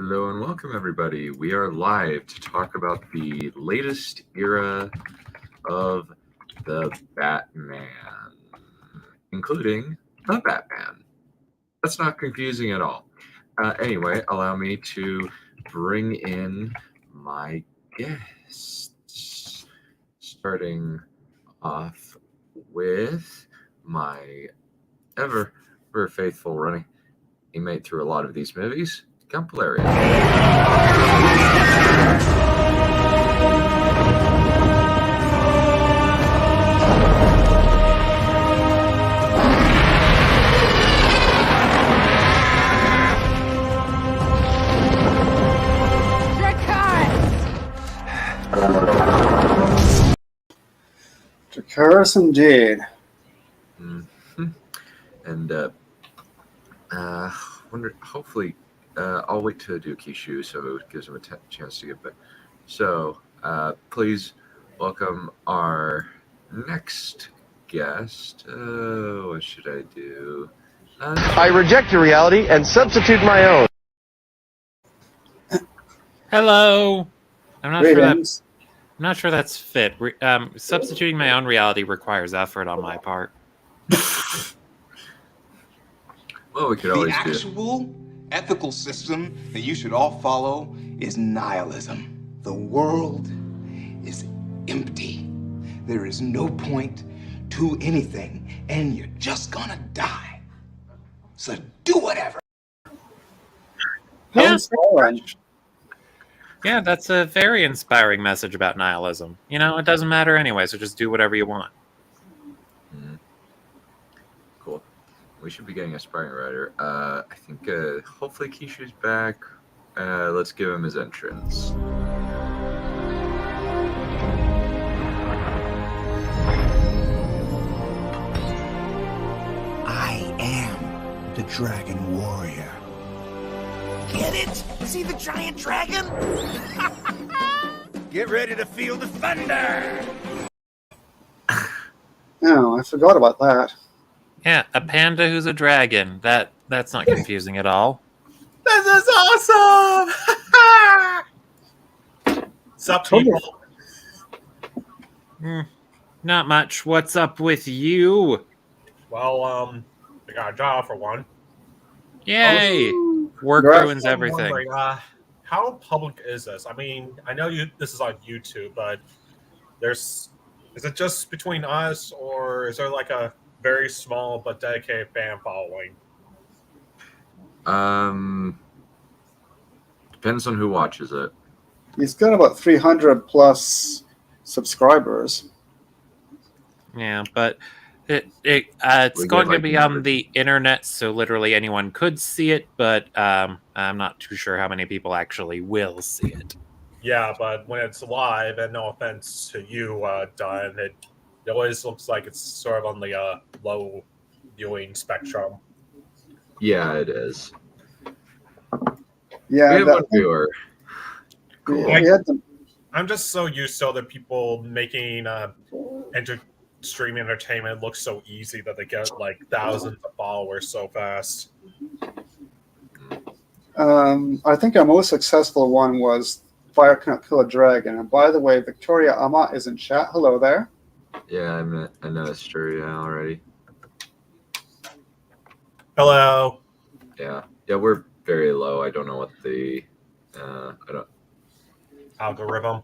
Hello and welcome, everybody. We are live to talk about the latest era of the Batman, including the Batman. That's not confusing at all. Anyway, allow me to bring in my guests, starting off with my ever faithful running teammate through a lot of these movies, Galarian. Dracarys indeed. Mm-hmm. And wonder. Hopefully, I'll wait to do Kishu so it gives him a chance to get back. So, please welcome our next guest. What should I do? I reject your reality and substitute my own. Hello. I'm not Greetings. sure that's fit. Substituting my own reality requires effort on my part. Well, we could always The do it. actual ethical system that you should all follow is nihilism. The world is empty. There is no point to anything, and you're just gonna die. So do whatever. Yeah. Inspiring. Yeah, that's a very inspiring message about nihilism. You know, it doesn't matter anyway, so just do whatever you want. Cool. We should be getting a sparring rider. I think hopefully Kishu's back. Let's give him his entrance. I am the Dragon Warrior. Get it? See the giant dragon? Get ready to feel the thunder! Oh, I forgot about that. Yeah, a panda who's a dragon. That's not confusing at all. This is awesome! Sup, people? Not much. What's up with you? Well, I got a job for one. Yay! Work Congrats. ruins I'm everything. wondering, how public is this? I mean, I know this is on YouTube, but is it just between us, or is there like a very small but dedicated fan following? Depends on who watches it. He's got about 300 plus subscribers. Yeah, but it's We going get, to like, be on the internet, so literally anyone could see it, but I'm not too sure how many people actually will see it. Yeah, but when it's live, and no offense to you, Don, it always looks like it's sort of on the low viewing spectrum. Yeah, it is. Yeah, We have one viewer. Cool. he had the, I'm just so used to other people making streaming entertainment look so easy that they get like thousands of followers so fast. I think our most successful one was Fire Cannot Kill a Dragon. And by the way, Victoria Amat is in chat. Hello there. Yeah, I noticed her already. Hello. Yeah, we're very low. I don't know what the Algorithm.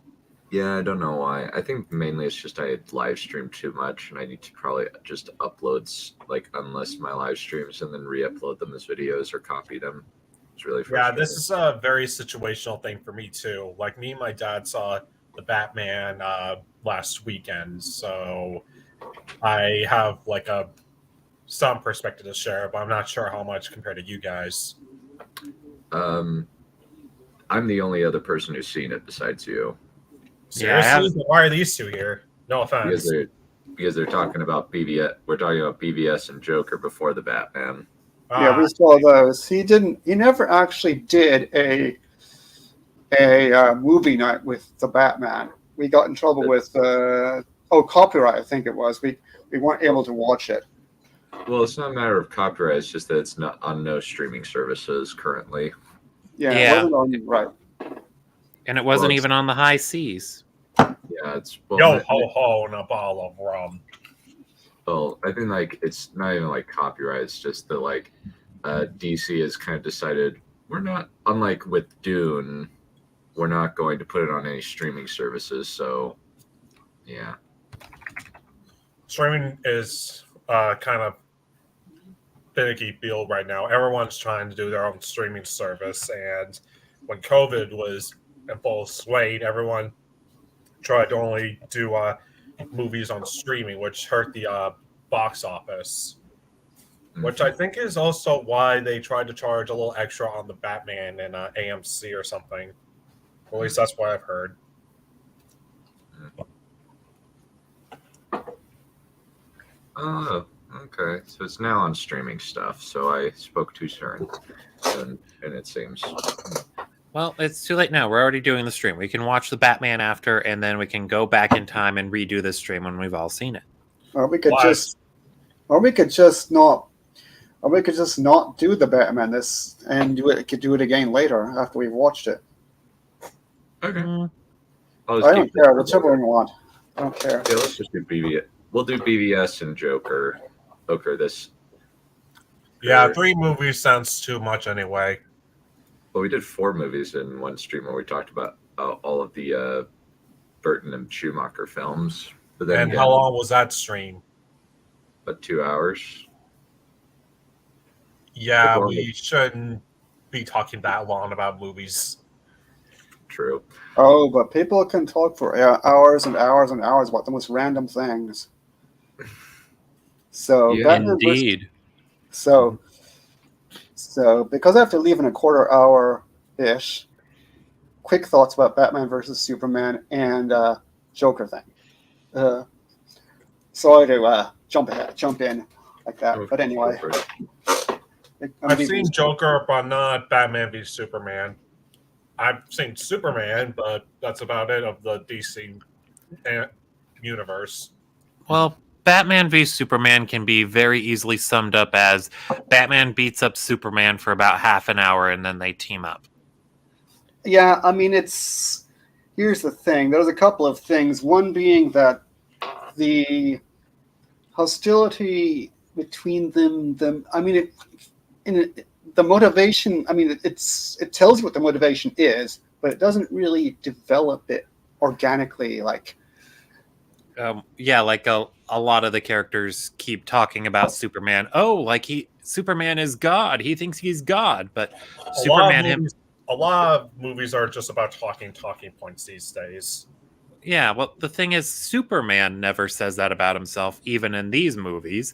Yeah, I don't know why. I think mainly it's just I live stream too much, and I need to probably just upload, unlist my live streams and then re-upload them as videos or copy them. It's really frustrating. Yeah, this is a very situational thing for me too. Like me and my dad saw the Batman last weekend, so I have like some perspective to share, but I'm not sure how much compared to you guys. I'm the only other person who's seen it besides you. Seriously? Why are these two here? No offense. Because they're talking about BVS. We're talking about BVS and Joker before the Batman. Yeah, we saw those. He never actually did a movie night with the Batman. We got in trouble with copyright, I think it was. We weren't able to watch it. Well, it's not a matter of copyright. It's just that it's not on no streaming services currently. Yeah, Yeah. it wasn't on right. And it wasn't Well, even on the high seas. Yeah, it's Yo ho ho and a bottle of rum. well, I think like it's not even like copyright. It's just that like DC has kind of decided we're not, unlike with Dune, we're not going to put it on any streaming services. So yeah, Streaming is kind of finicky field right now. Everyone's trying to do their own streaming service, and when COVID was in full swing, everyone tried to only do movies on streaming, which hurt the box office. Which I think is also why they tried to charge a little extra on the Batman and AMC or something. Or at least that's what I've heard. Oh, okay. So it's now on streaming stuff. So I spoke too soon, and it seems. Well, it's too late now. We're already doing the stream. We can watch the Batman after, and then we can go back in time and redo the stream when we've all seen it. Or we could Why? just not do the Batman this and do it again later after we've watched it. Okay. Mm, I'll I just don't keep care, this- whichever one you want. I don't care. Yeah, let's just do BVS. We'll do BVS and Joker this. Yeah, Sure. 3 movies sounds too much anyway. Well, we did 4 movies in one stream where we talked about all of the Burton and Schumacher films. But then And again, how long was that stream? about 2 hours. Yeah, How long we shouldn't be talking that long about movies. True. Oh, but people can talk for hours and hours and hours about the most random things. So Yeah. Batman versus- indeed. So because I have to leave in a quarter hour ish, quick thoughts about Batman versus Superman and Joker thing. Sorry to jump in like that, but anyway. I've seen Joker, but not Batman v Superman. I've seen Superman, but that's about it of the DC universe. Well, Batman v Superman can be very easily summed up as Batman beats up Superman for about half an hour and then they team up. Yeah, I mean, here's the thing. There's a couple of things. One being that the hostility between them. I mean, the motivation. I mean, it tells you what the motivation is, but it doesn't really develop it organically. Like, Yeah, like a lot of the characters keep talking about Superman. Oh, like Superman is God. He thinks he's God, but A lot of movies are just about talking points these days. Yeah, well, the thing is, Superman never says that about himself, even in these movies.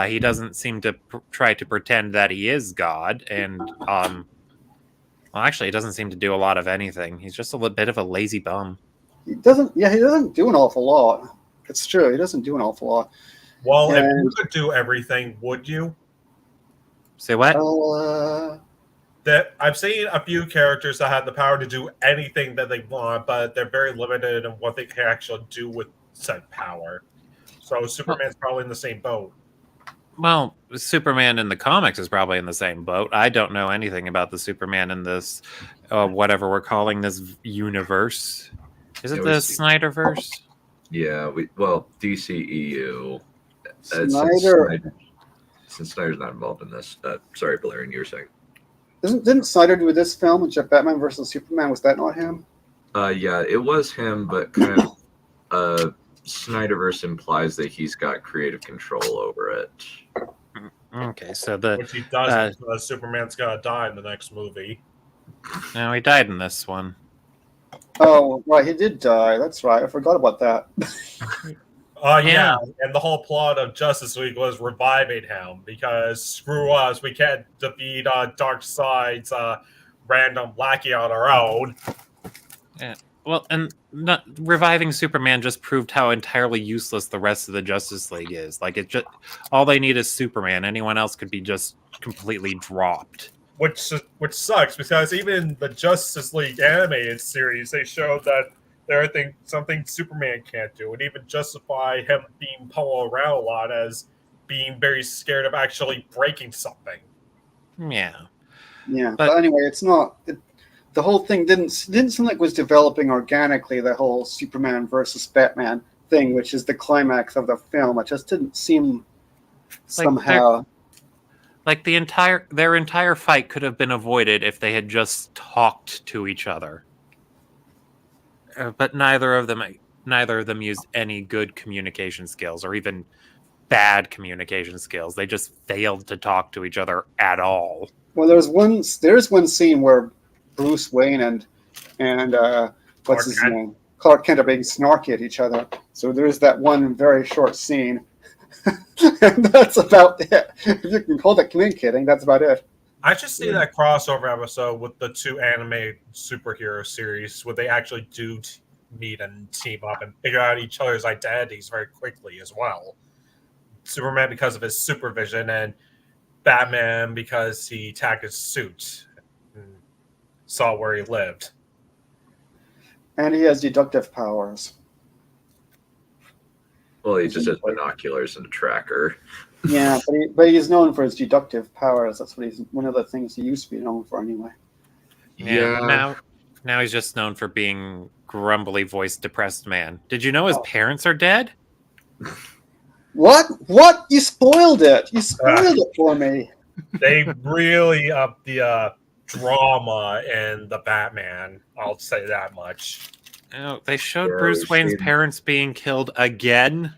He doesn't seem to try to pretend that he is God, and well, actually, he doesn't seem to do a lot of anything. He's just a bit of a lazy bum. he doesn't do an awful lot. It's true. He doesn't do an awful lot. Well, if you could do everything, would you? Say what? That I've seen a few characters that have the power to do anything that they want, but they're very limited in what they can actually do with said power. So Superman's probably in the same boat. Well, Superman in the comics is probably in the same boat. I don't know anything about the Superman in this, whatever we're calling this universe. Is it the Snyderverse? Yeah, DCEU. Snyder. Since Snyder's not involved in this. Sorry, Valerian, you were saying. Didn't Snyder do this film, which Batman versus Superman? Was that not him? Yeah, it was him, but kind of Snyderverse implies that he's got creative control over it. Okay, so Which he does because Superman's gonna die in the next movie. No, he died in this one. Oh, right, he did die. That's right. I forgot about that. Yeah, and the whole plot of Justice League was reviving him because screw us, we can't defeat Darkseid's random lackey on our own. Yeah. Well, and not reviving Superman just proved how entirely useless the rest of the Justice League is. Like, all they need is Superman. Anyone else could be just completely dropped. Which sucks because even in the Justice League animated series, they showed that there's something Superman can't do, and even justify him being pulled around a lot as being very scared of actually breaking something. Yeah. Yeah, but anyway, it's not. the whole thing didn't seem like it was developing organically. The whole Superman versus Batman thing, which is the climax of the film, it just didn't seem somehow. Like their entire fight could have been avoided if they had just talked to each other. But neither of them used any good communication skills or even bad communication skills. They just failed to talk to each other at all. Well, there's one scene where Bruce Wayne and what's his name, Clark Kent, are being snarky at each other. So there's that one very short scene, and that's about it. If you can call that communicating, that's about it. I just see that crossover episode with the two anime superhero series where they actually do meet and team up and figure out each other's identities very quickly as well. Superman because of his supervision, and Batman because he tagged his suit and saw where he lived. And he has deductive powers. Well, he just has binoculars and a tracker. Yeah, but he's known for his deductive powers. That's what one of the things he used to be known for anyway. Yeah. Now he's just known for being grumbly voiced depressed man. Did you know his parents are dead? What? You spoiled it. You spoiled it for me. They really upped the drama in the Batman. I'll say that much. Oh, they showed Bruce Wayne's parents being killed again.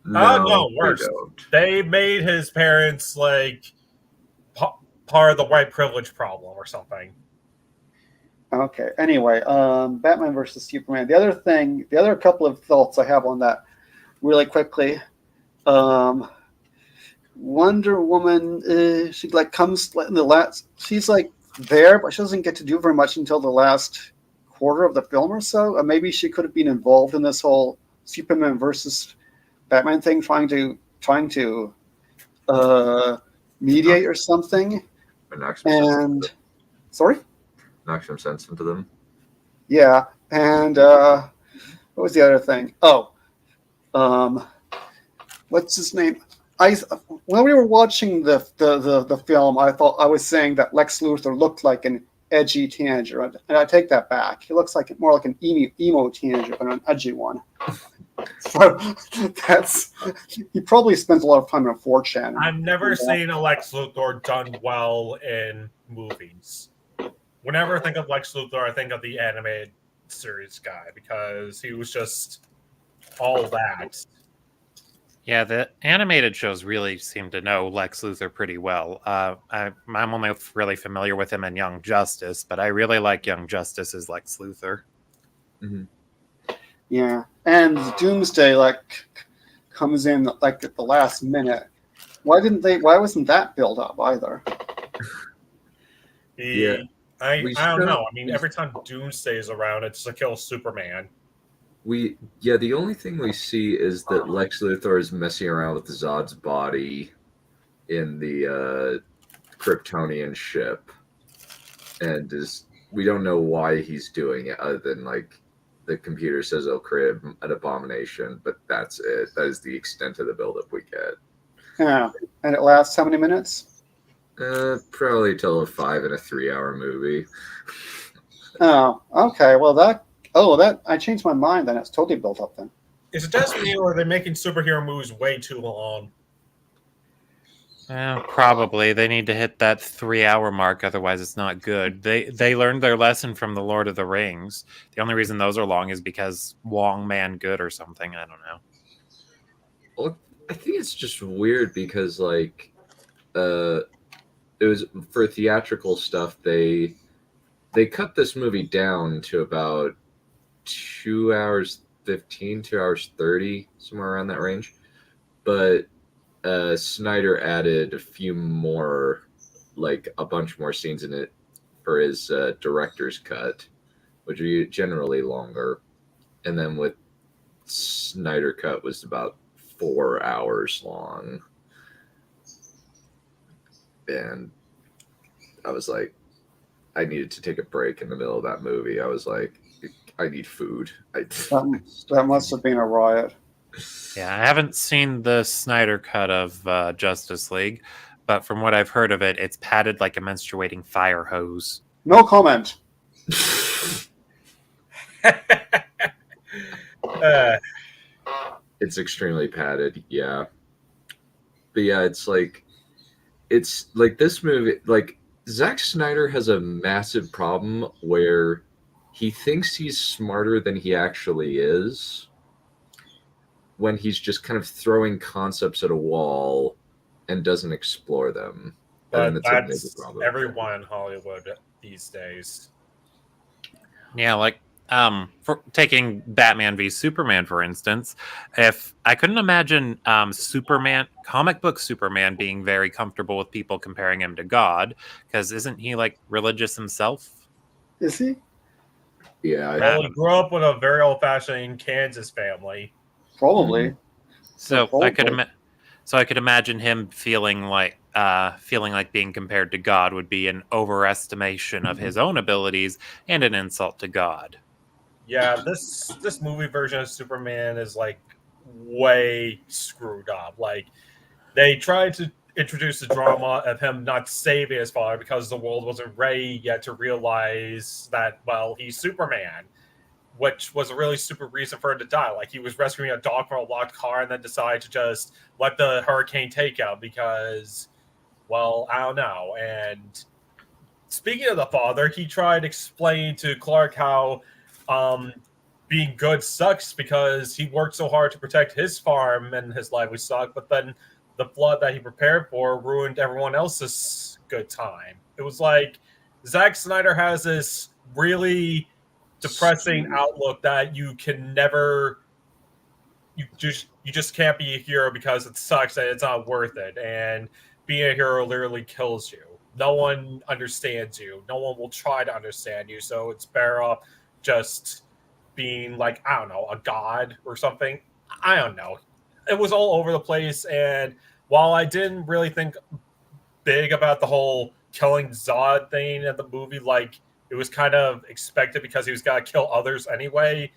No, worse. They made his parents like part of the white privilege problem or something. Okay. Anyway, Batman versus Superman. The other couple of thoughts I have on that, really quickly. Wonder Woman, she like comes in the last. She's like there, but she doesn't get to do very much until the last quarter of the film or so. Maybe she could have been involved in this whole Superman versus Batman thing, trying to mediate or something. And sorry, knock some sense into them. Yeah, and what was the other thing? Oh, what's his name? When we were watching the film, I was saying that Lex Luthor looked like an edgy teenager, and I take that back. He looks like more like an emo teenager than an edgy one. So he probably spends a lot of time on 4chan. I've never seen a Lex Luthor done well in movies. Whenever I think of Lex Luthor, I think of the animated series guy because he was just all that. Yeah, the animated shows really seem to know Lex Luthor pretty well. I'm only really familiar with him in Young Justice, but I really like Young Justice as Lex Luthor. Mm-hmm. Yeah, and Doomsday comes in at the last minute. Why wasn't that built up either? I don't know. I mean, every time Doomsday is around, it's to kill Superman. The only thing we see is that Lex Luthor is messing around with Zod's body in the Kryptonian ship, and we don't know why he's doing it other than the computer says it'll create an abomination, but that's it. That is the extent of the buildup we get. Yeah, and it lasts how many minutes? Probably till a 5 and a 3 hour movie. Oh, okay. Well, I changed my mind. Then it's totally built up. Then is it just me, or are they making superhero movies way too long? Probably they need to hit that 3 hour mark, otherwise it's not good. They learned their lesson from the Lord of the Rings. The only reason those are long is because Wong Man good or something. I don't know. Well, I think it's just weird because it was for theatrical stuff. They cut this movie down to about 2 hours 15, 2 hours 30, somewhere around that range. But Snyder added a few more, a bunch more scenes in it for his director's cut, which are generally longer. And then with Snyder cut was about 4 hours long. And I was like, I needed to take a break in the middle of that movie. I was like, I need food. That must have been a riot. Yeah, I haven't seen the Snyder cut of Justice League, but from what I've heard of it, it's padded like a menstruating fire hose. No comment. It's extremely padded, yeah. But yeah, it's like this movie. Like Zack Snyder has a massive problem where he thinks he's smarter than he actually is when he's just kind of throwing concepts at a wall and doesn't explore them. But And then it's a major that's problem. everyone in Hollywood these days. Yeah, like for taking Batman v Superman for instance, if I couldn't imagine Superman, comic book Superman, being very comfortable with people comparing him to God, because isn't he like religious himself? Is he? Yeah, Well, he grew up with a very old-fashioned Kansas family. Probably. So Probably. I could imagine him feeling like being compared to God would be an overestimation of his own abilities and an insult to God. Yeah, this movie version of Superman is like way screwed up. Like they tried to introduce the drama of him not saving his father because the world wasn't ready yet to realize that, well, he's Superman, which was a really stupid reason for him to die. Like he was rescuing a dog from a locked car and then decided to just let the hurricane take out because, well, I don't know. And speaking of the father, he tried explaining to Clark how being good sucks because he worked so hard to protect his farm and his livestock, but then the flood that he prepared for ruined everyone else's good time. It was like Zack Snyder has this really depressing outlook that you can never, you just can't be a hero because it sucks and it's not worth it. And being a hero literally kills you. No one understands you. No one will try to understand you. So it's better off just being like, I don't know, a god or something. I don't know. It was all over the place. And while I didn't really think big about the whole killing Zod thing in the movie, like it was kind of expected because he was got to kill others anyway.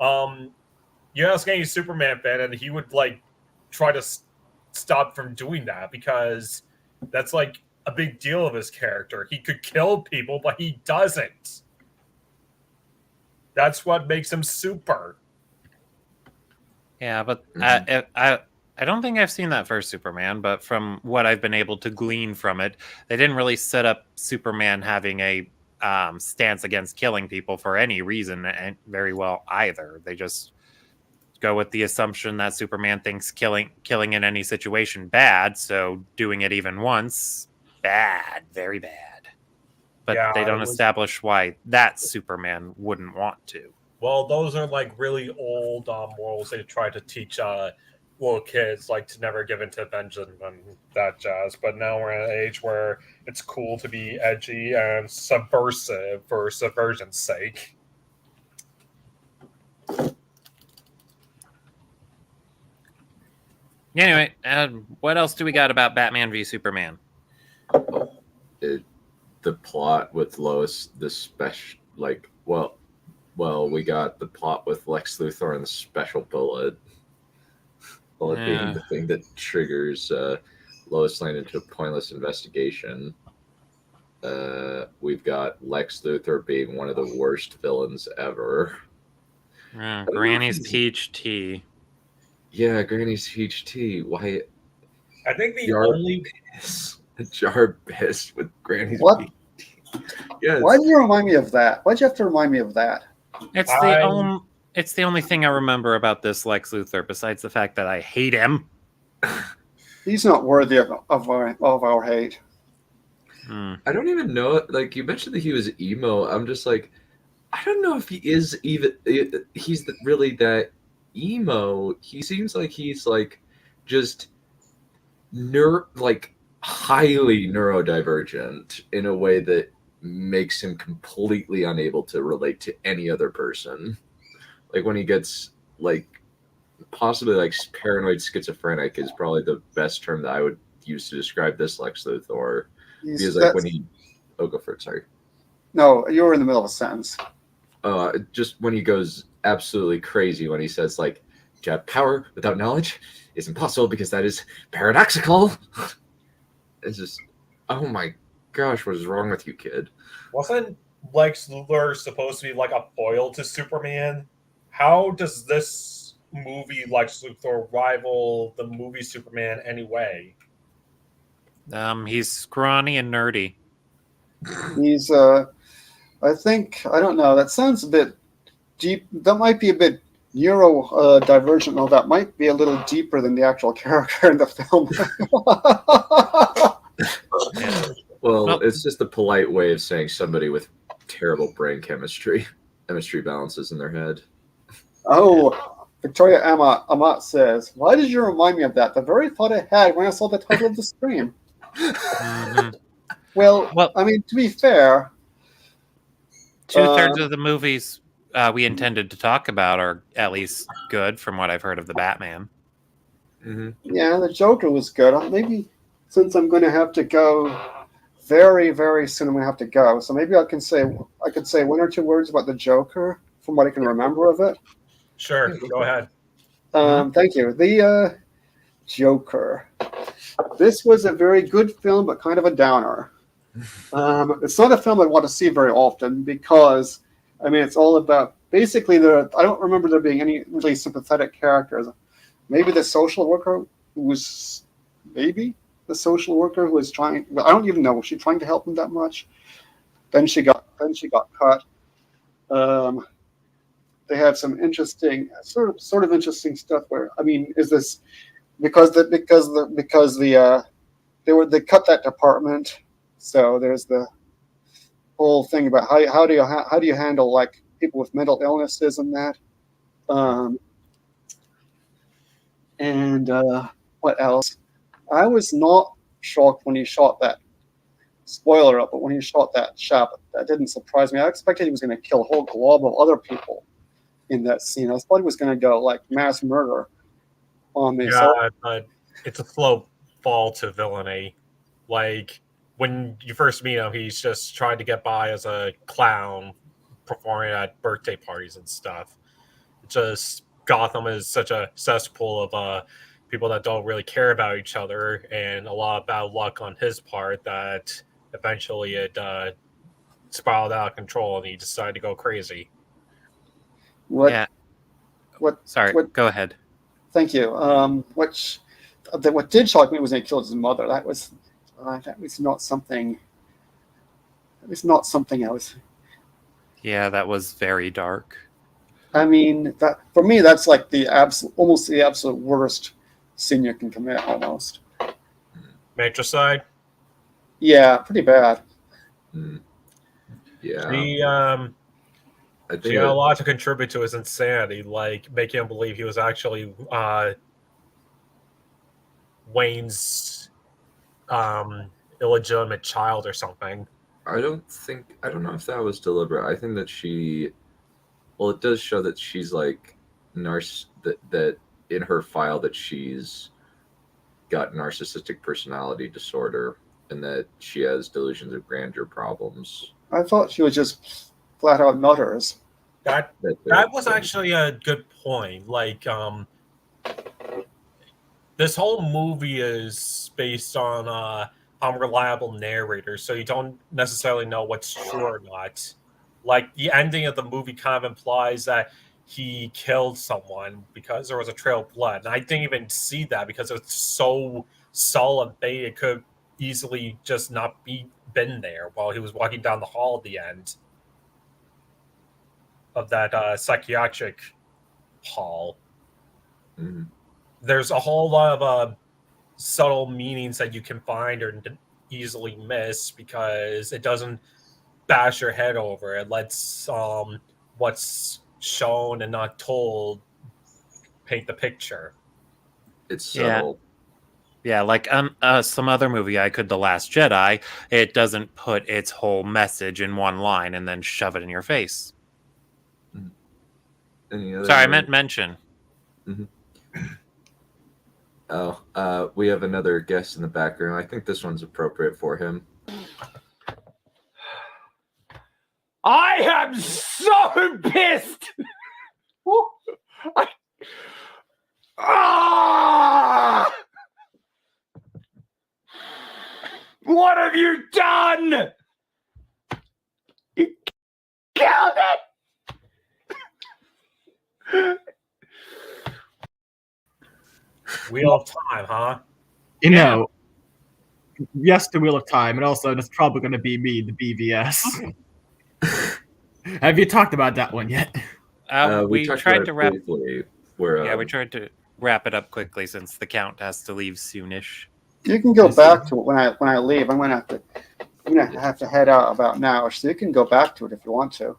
You ask any Superman fan and he would like try to stop from doing that because that's like a big deal of his character. He could kill people, but he doesn't. That's what makes him super. Yeah, but I don't think I've seen that first Superman, but from what I've been able to glean from it, they didn't really set up Superman having a stance against killing people for any reason and very well either. They just go with the assumption that Superman thinks killing in any situation bad, so doing it even once, bad, very bad. But Yeah, they don't establish why that Superman wouldn't want to. Well, those are like really old morals they try to teach little kids, like to never give in to vengeance and that jazz. But now we're at an age where it's cool to be edgy and subversive for subversion's sake. Anyway, what else do we got about Batman v Superman? The plot with Lois, the special, like, well, we got the plot with Lex Luthor and the special bullet. Bullet being the thing that triggers Lois Lane into a pointless investigation. We've got Lex Luthor being one of the worst villains ever. Granny's peach tea. Yeah, Granny's peach tea. Why? I think the Jar only jar piss with Granny's What? peach tea. Yeah. Why do you remind me of that? Why'd you have to remind me of that? It's the only thing I remember about this Lex Luthor, besides the fact that I hate him. He's not worthy of our hate. I don't even know. Like you mentioned that he was emo. I'm just like, I don't know if he is even. He's really that emo. He seems like he's like just highly neurodivergent in a way that makes him completely unable to relate to any other person. Like when he gets like possibly like paranoid schizophrenic is probably the best term that I would use to describe this Lex Luthor. Because like when he go for it, sorry. No, you were in the middle of a sentence. Just when he goes absolutely crazy when he says like to have power without knowledge is impossible because that is paradoxical. It's just, oh my gosh, what is wrong with you, kid? wasn't Lex Luthor is supposed to be like a foil to Superman. How does this movie Lex Luthor rival the movie Superman anyway? He's scrawny and nerdy. He's, I think, I don't know, that sounds a bit deep. That might be a bit neurodivergent, or that might be a little deeper than the actual character in the film. Well, it's just a polite way of saying somebody with terrible brain chemistry balances in their head. Oh, Victoria Amat says, "Why did you remind me of that? The very thought I had when I saw the title of the stream." Mm-hmm. Well, I mean, to be fair, 2/3 of the movies we intended to talk about are at least good, from what I've heard of the Batman. Mm-hmm. Yeah, the Joker was good. Maybe since I'm going to have to go very, very soon, I'm going to have to go. So maybe I could say one or two words about the Joker from what I can remember of it. Sure, go ahead. Thank you. The Joker. This was a very good film, but kind of a downer. It's not a film I want to see very often because, I mean, it's all about basically I don't remember there being any really sympathetic characters. Maybe the social worker who was trying. Well, I don't even know. Was she trying to help him that much? Then she got cut. They have some interesting, sort of interesting stuff. Where, I mean, is this because they cut that department? So there's the whole thing about how do you handle like people with mental illnesses and that. What else? I was not shocked when he shot that. Spoiler up, but when he shot that chap, that didn't surprise me. I expected he was going to kill a whole glob of other people in that scene. I thought he was going to go like mass murder on me. Yeah, but it's a slow fall to villainy. Like, when you first meet him, he's just trying to get by as a clown performing at birthday parties and stuff. Just Gotham is such a cesspool of people that don't really care about each other, and a lot of bad luck on his part that eventually it spiraled out of control and he decided to go crazy. What? Sorry, go ahead. Thank you. What did shock me was when he killed his mother. That was not something. It was not something else. Yeah, that was very dark. I mean, that for me, that's like almost the absolute worst sin you can commit, almost. Matricide? Yeah, pretty bad. Yeah. I think a lot to contribute to his insanity, like making him believe he was actually Wayne's illegitimate child or something. I don't know if that was deliberate. I think that it does show that she's like that in her file that she's got narcissistic personality disorder and that she has delusions of grandeur problems. I thought she was just flat out nutters. That was actually a good point. Like, this whole movie is based on unreliable narrators, so you don't necessarily know what's true or not. Like, the ending of the movie kind of implies that he killed someone because there was a trail of blood. And I didn't even see that because it's so solid bait, it could easily just not been there while he was walking down the hall at the end of that psychiatric hall. Mm-hmm. There's a whole lot of subtle meanings that you can find or easily miss because it doesn't bash your head over. It lets what's shown and not told paint the picture. It's subtle. Yeah, like some other movie I could, The Last Jedi, it doesn't put its whole message in one line and then shove it in your face. Sorry, I meant mention. Mm-hmm. Oh, we have another guest in the background. I think this one's appropriate for him. I am so pissed! What have you done? Wheel of Time, huh? You know, yes to Wheel of Time, and also that's probably going to be me, the BVS. Have you talked about that one yet? We talked tried about to it wrap. briefly. Where, Yeah, we tried to wrap it up quickly since the count has to leave soonish. You can go back to it when I leave. I'm gonna have to head out about now, so you can go back to it if you want to.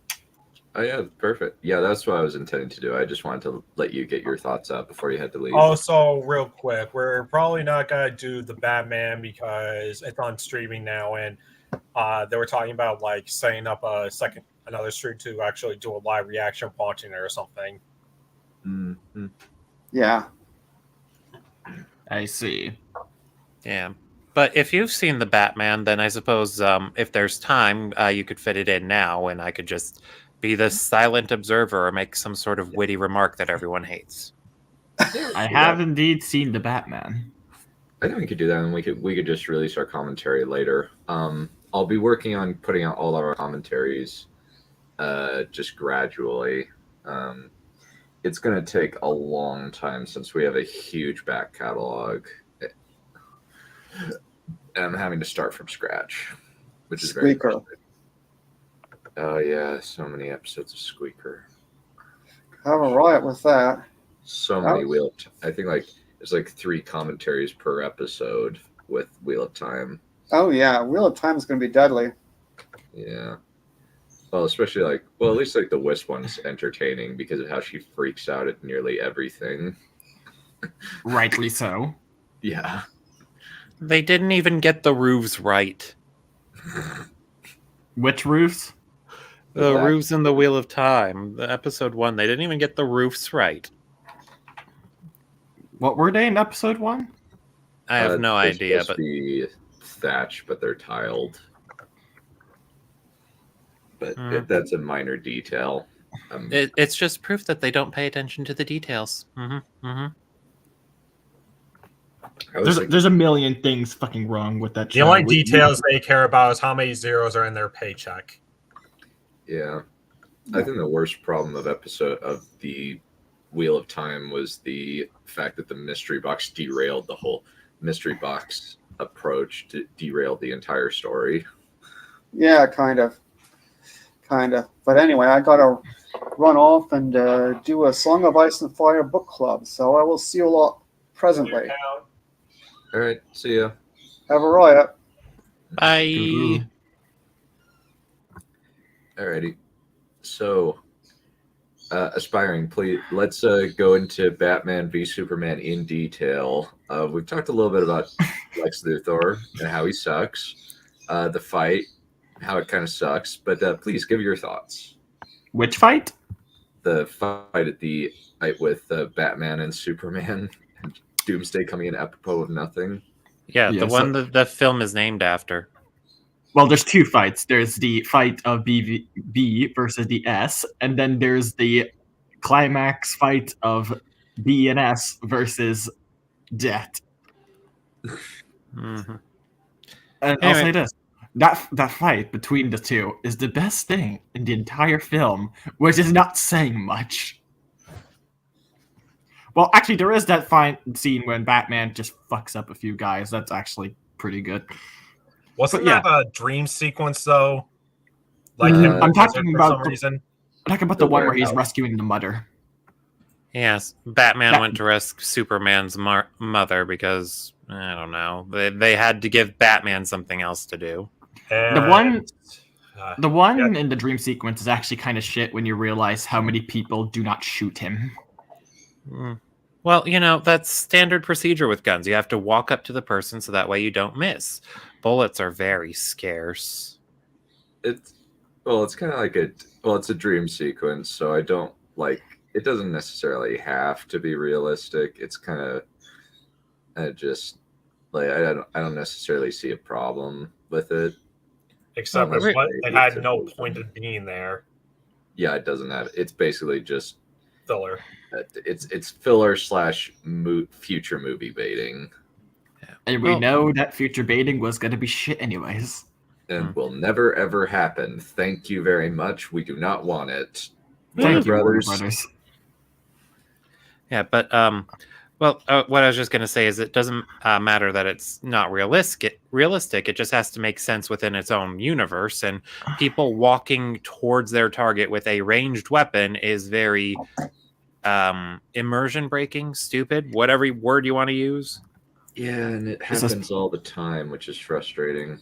Oh yeah, perfect. Yeah, that's what I was intending to do. I just wanted to let you get your thoughts out before you had to leave. Also, real quick, we're probably not gonna do the Batman because it's on streaming now, and they were talking about like setting up another stream to actually do a live reaction watching it or something. Mm-hmm. Yeah. I see. Yeah. But if you've seen the Batman, then I suppose if there's time, you could fit it in now, and I could just be the silent observer or make some sort of witty remark that everyone hates. I have indeed seen the Batman. I think we could do that, and we could just release our commentary later. I'll be working on putting out all of our commentaries, just gradually. It's going to take a long time since we have a huge back catalog. And I'm having to start from scratch, which is very frustrating. Oh yeah, so many episodes of Squeaker. Have a riot with that. So many Wheel of Time. I think there's 3 commentaries per episode with Wheel of Time. Oh yeah, Wheel of Time is going to be deadly. Yeah. Well, especially at least the Wisp one's entertaining because of how she freaks out at nearly everything. Rightly so. Yeah. They didn't even get the roofs right. Which roofs? The roofs in the Wheel of Time. The episode 1, they didn't even get the roofs right. What were they in episode 1? I have no idea, but be thatch, but they're tiled. But that's a minor detail. It's just proof that they don't pay attention to the details. There's a million things fucking wrong with that The show. only details they care about is how many zeros are in their paycheck. Yeah. I think the worst problem of the Wheel of Time was the fact that the mystery box derailed the whole mystery box approach to derail the entire story. Yeah, kind of. But anyway, I gotta run off and do a Song of Ice and Fire book club. So I will see you all presently. All right, see ya. Have a riot. Bye. Alrighty. So, aspiring, please let's go into Batman v Superman in detail. We've talked a little bit about Lex Luthor and how he sucks, the fight, how it kind of sucks. But please give your thoughts. Which fight? The fight with Batman and Superman, and Doomsday coming in apropos of nothing. Yeah, the one that the film is named after. Well, there's 2 fights. There's the fight of B versus the S, and then there's the climax fight of B and S versus Jet. Mm-hmm. And I'll say this. That fight between the 2 is the best thing in the entire film, which is not saying much. Well, actually, there is that scene when Batman just fucks up a few guys. That's actually pretty good. Wasn't that a dream sequence, though? Like I'm talking about some reason. I'm talking about the one where he's rescuing the mother. Yes, Batman went to rescue Superman's mother because, I don't know, they had to give Batman something else to do. The one in the dream sequence is actually kind of shit when you realize how many people do not shoot him. Well, that's standard procedure with guns. You have to walk up to the person so that way you don't miss. Bullets are very scarce. It's kind of like it's a dream sequence, so I don't it doesn't necessarily have to be realistic. It's kind of just I don't necessarily see a problem with it. Except it had no point of being there. Yeah, it doesn't have. It's basically just filler. It's filler / future movie baiting. And we know that future baiting was going to be shit anyways. And will never ever happen. Thank you very much. We do not want it. Thank you, brothers. brothers. Yeah, but well, what I was just going to say is it doesn't matter that it's not realistic. It just has to make sense within its own universe. And people walking towards their target with a ranged weapon is very immersion breaking, stupid, whatever word you want to use. Yeah, and it This is- happens all the time, which is frustrating.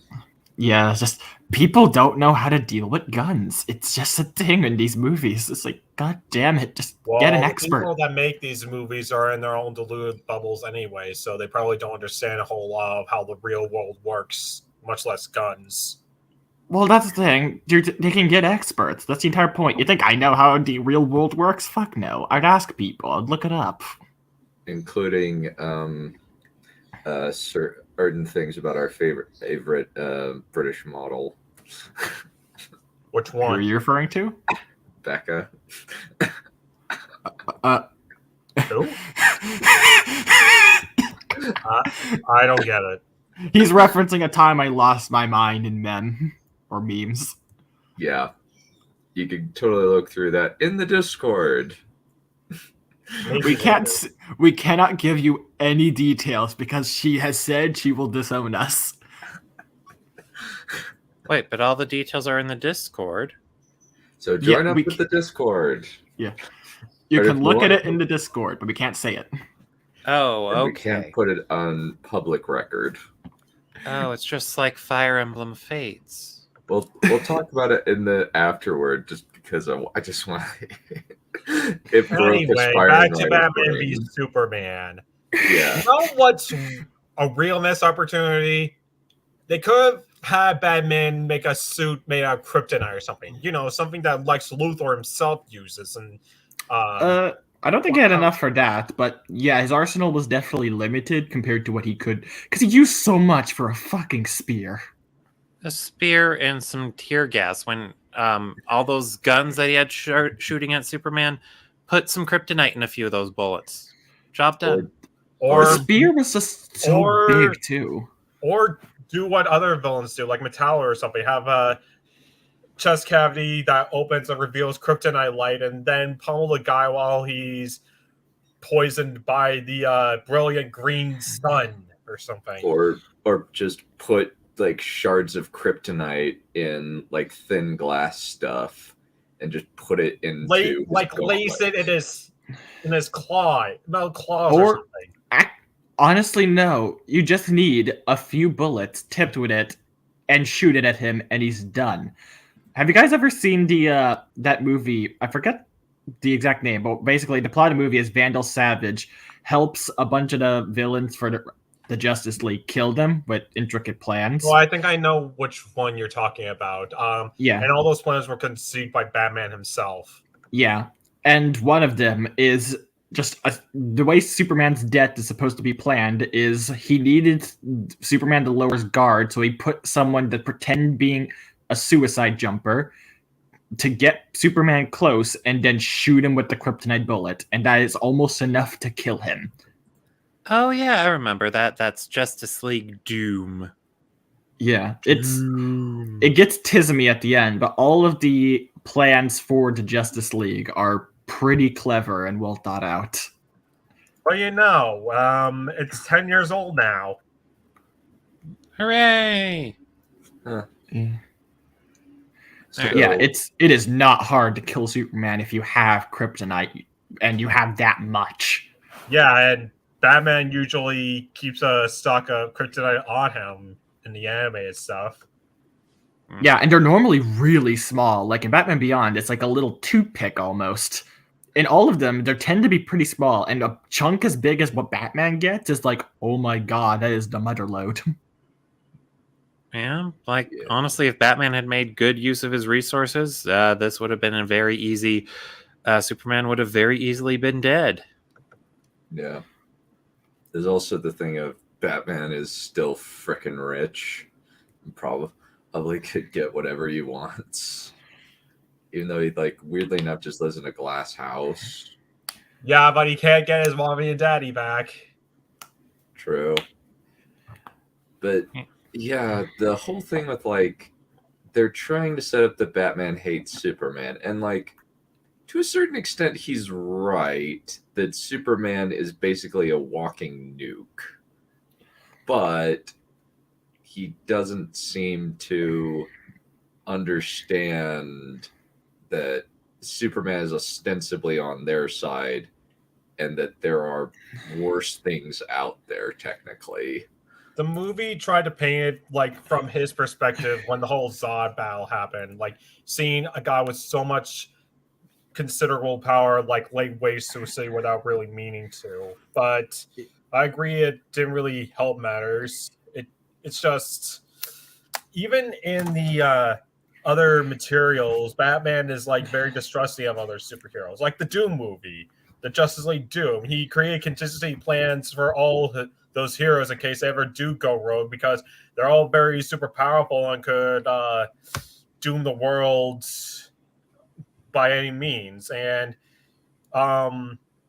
Yeah, it's just people don't know how to deal with guns. It's just a thing in these movies. It's like, god damn it, just get an the expert. people that make these movies are in their own deluded bubbles anyway, so they probably don't understand a whole lot of how the real world works, much less guns. Well, that's the thing. They can get experts. That's the entire point. You think I know how the real world works? Fuck no. I'd ask people. I'd look it up. Including certain things about our favorite British model. Which Who are one? you referring to? Becca. Who? I don't get it. He's referencing a time I lost my mind in memes. Yeah. You can totally look through that in the Discord. We cannot give you any details because she has said she will disown us. Wait, but all the details are in the Discord. So join up with the Discord. Yeah. You But can if look you at want- it in the Discord, but we can't say it. Oh, And okay. we can't put it on public record. Oh, it's just like Fire Emblem Fates. We'll talk about it in the afterward, just because I just want. It broke Anyway, aspiring back to writer's Batman v brain. Superman. Yeah. You know what's a real missed opportunity? They could have had Batman make a suit made out of kryptonite or something. You know, something that Lex Luthor himself uses. And I don't think he had enough for that, but yeah, his arsenal was definitely limited compared to what he could, because he used so much for a fucking spear. A spear and some tear gas. When all those guns that he had shooting at Superman, put some kryptonite in a few of those bullets. Job done. or The spear was just so or- big too. or do what other villains do, like Metallo or something. Have a chest cavity that opens and reveals kryptonite light, and then pummel the guy while he's poisoned by the brilliant green sun or something. Or just put like shards of kryptonite in like thin glass stuff and just put it into his Lace it gauntlets. in his metal claws Or- or something. Honestly, no. You just need a few bullets tipped with it and shoot it at him, and he's done. Have you guys ever seen the that movie? I forget the exact name, but basically the plot of the movie is Vandal Savage helps a bunch of the villains for the Justice League kill them with intricate plans. Well, I think I know which one you're talking about. Yeah. And all those plans were conceived by Batman himself. Yeah, and one of them is just the way Superman's death is supposed to be planned is he needed Superman to lower his guard, so he put someone to pretend being a suicide jumper to get Superman close and then shoot him with the kryptonite bullet, and that is almost enough to kill him. Oh yeah, I remember that. That's Justice League Doom. Yeah, it gets tismy at the end, but all of the plans for the Justice League are pretty clever and well thought out. Well, you know, it's 10 years old now. Hooray! Huh. Yeah. So, Yeah, it is not hard to kill Superman if you have kryptonite and you have that much. Yeah, and Batman usually keeps a stock of kryptonite on him in the animated stuff. Yeah, and they're normally really small. Like in Batman Beyond, it's like a little toothpick almost. In all of them, they tend to be pretty small, and a chunk as big as what Batman gets is like, oh my god, that is the mother load. Yeah, honestly, if Batman had made good use of his resources, this would have been a very easy. Superman would have very easily been dead. Yeah. There's also the thing of Batman is still frickin' rich. And probably could get whatever he wants. Even though he, like, weirdly enough, just lives in a glass house. Yeah, but he can't get his mommy and daddy back. True. But, yeah, the whole thing with, like, they're trying to set up that Batman hates Superman. And, like, To a certain extent, he's right that Superman is basically a walking nuke. But he doesn't seem to understand that Superman is ostensibly on their side and that there are worse things out there, technically. The movie tried to paint it like from his perspective when the whole Zod battle happened, like seeing a guy with so much considerable power like lay waste to a city without really meaning to. But I agree, it didn't really help matters. It's just even in the other materials, Batman is like very distrusting of other superheroes, like the Doom movie, the Justice League Doom. He created contingency plans for all those heroes in case they ever do go rogue, because they're all very super powerful and could doom the world by any means. And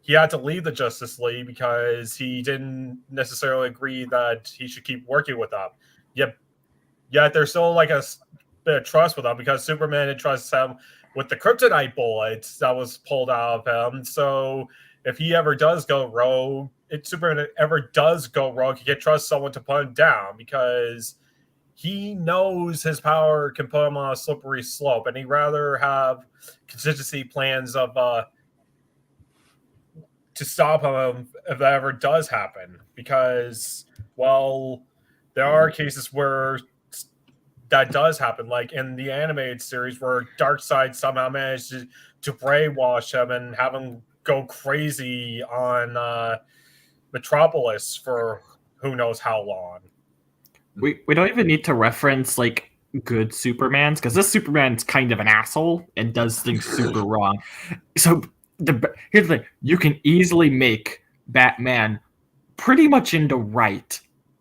he had to leave the Justice League because he didn't necessarily agree that he should keep working with them. Yet there's still like a bit of trust with him because Superman entrusts him with the kryptonite bullet that was pulled out of him. So if he ever does go rogue, if Superman ever does go rogue, he can trust someone to put him down because he knows his power can put him on a slippery slope, and he'd rather have contingency plans of to stop him if that ever does happen. Because, well, there are cases where that does happen, like in the animated series where Darkseid somehow managed to brainwash him and have him go crazy on Metropolis for who knows how long. We don't even need to reference like good Supermans, because this Superman's kind of an asshole and does things super wrong. So here's the thing: you can easily make Batman pretty much into right,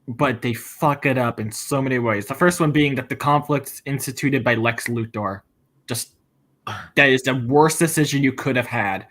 but they fuck it up in so many ways. The first one being that the conflict's instituted by Lex Luthor. Just that is the worst decision you could have had.